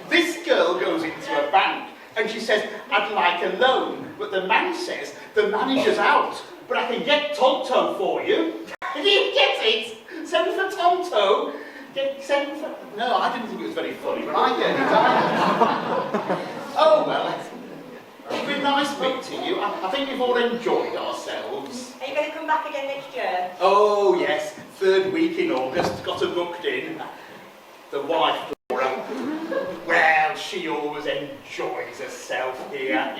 this girl goes into a bank and she says, I'd like a loan, but the man says, the manager's out, but I can get Tonto for you. Did you get it? Send for Tonto. Send for... No, I didn't think it was very funny, but I get it. Oh, well, it's been nice meeting you. I think we've all enjoyed ourselves. Are you going to come back again next year? Oh, yes, 3rd week in August, got her booked in. The wife, Laura, well, she always enjoys herself here.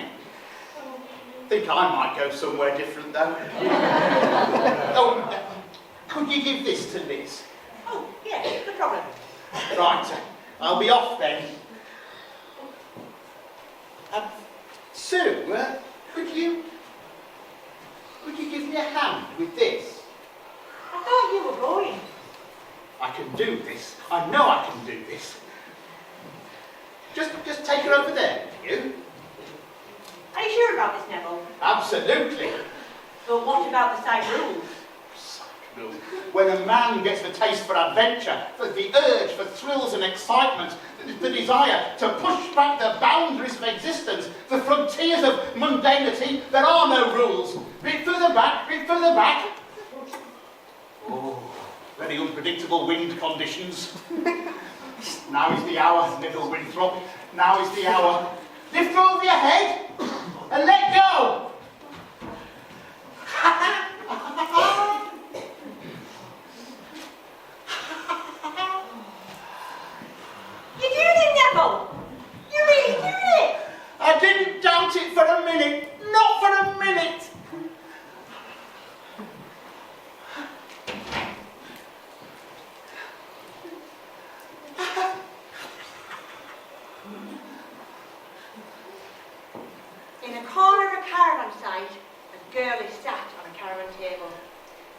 Think I might go somewhere different, though. Oh, could you give this to Liz? Oh, yes, no problem. Right, I'll be off then. Sue, could you give me a hand with this? I thought you were going. I can do this. I know I can do this. Just take her over there, will you? Are you sure about this, Neville? Absolutely. But what about the side rules? When a man gets the taste for adventure, for the urge for thrills and excitement, the desire to push back the boundaries of existence, the frontiers of mundanity, there are no rules. Bit further back, bit further back. Oh, very unpredictable wind conditions. Now is the hour, little Winthrop. Now is the hour. Lift over your head and let go. You doing it, Neville? You really doing it? I didn't doubt it for a minute. Not for a minute. In a corner of a caravan site, a girl is sat on a caravan table.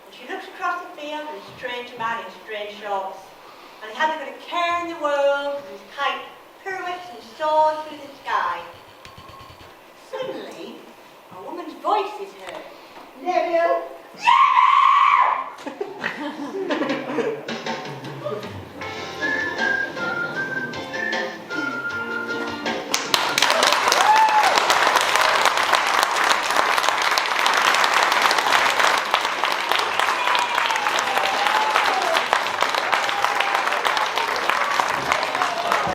And she looks across the field at a strange man in strange shorts. And he hasn't got a care in the world, and his kite pirouettes and soars through the sky. Suddenly, a woman's voice is heard. Neville,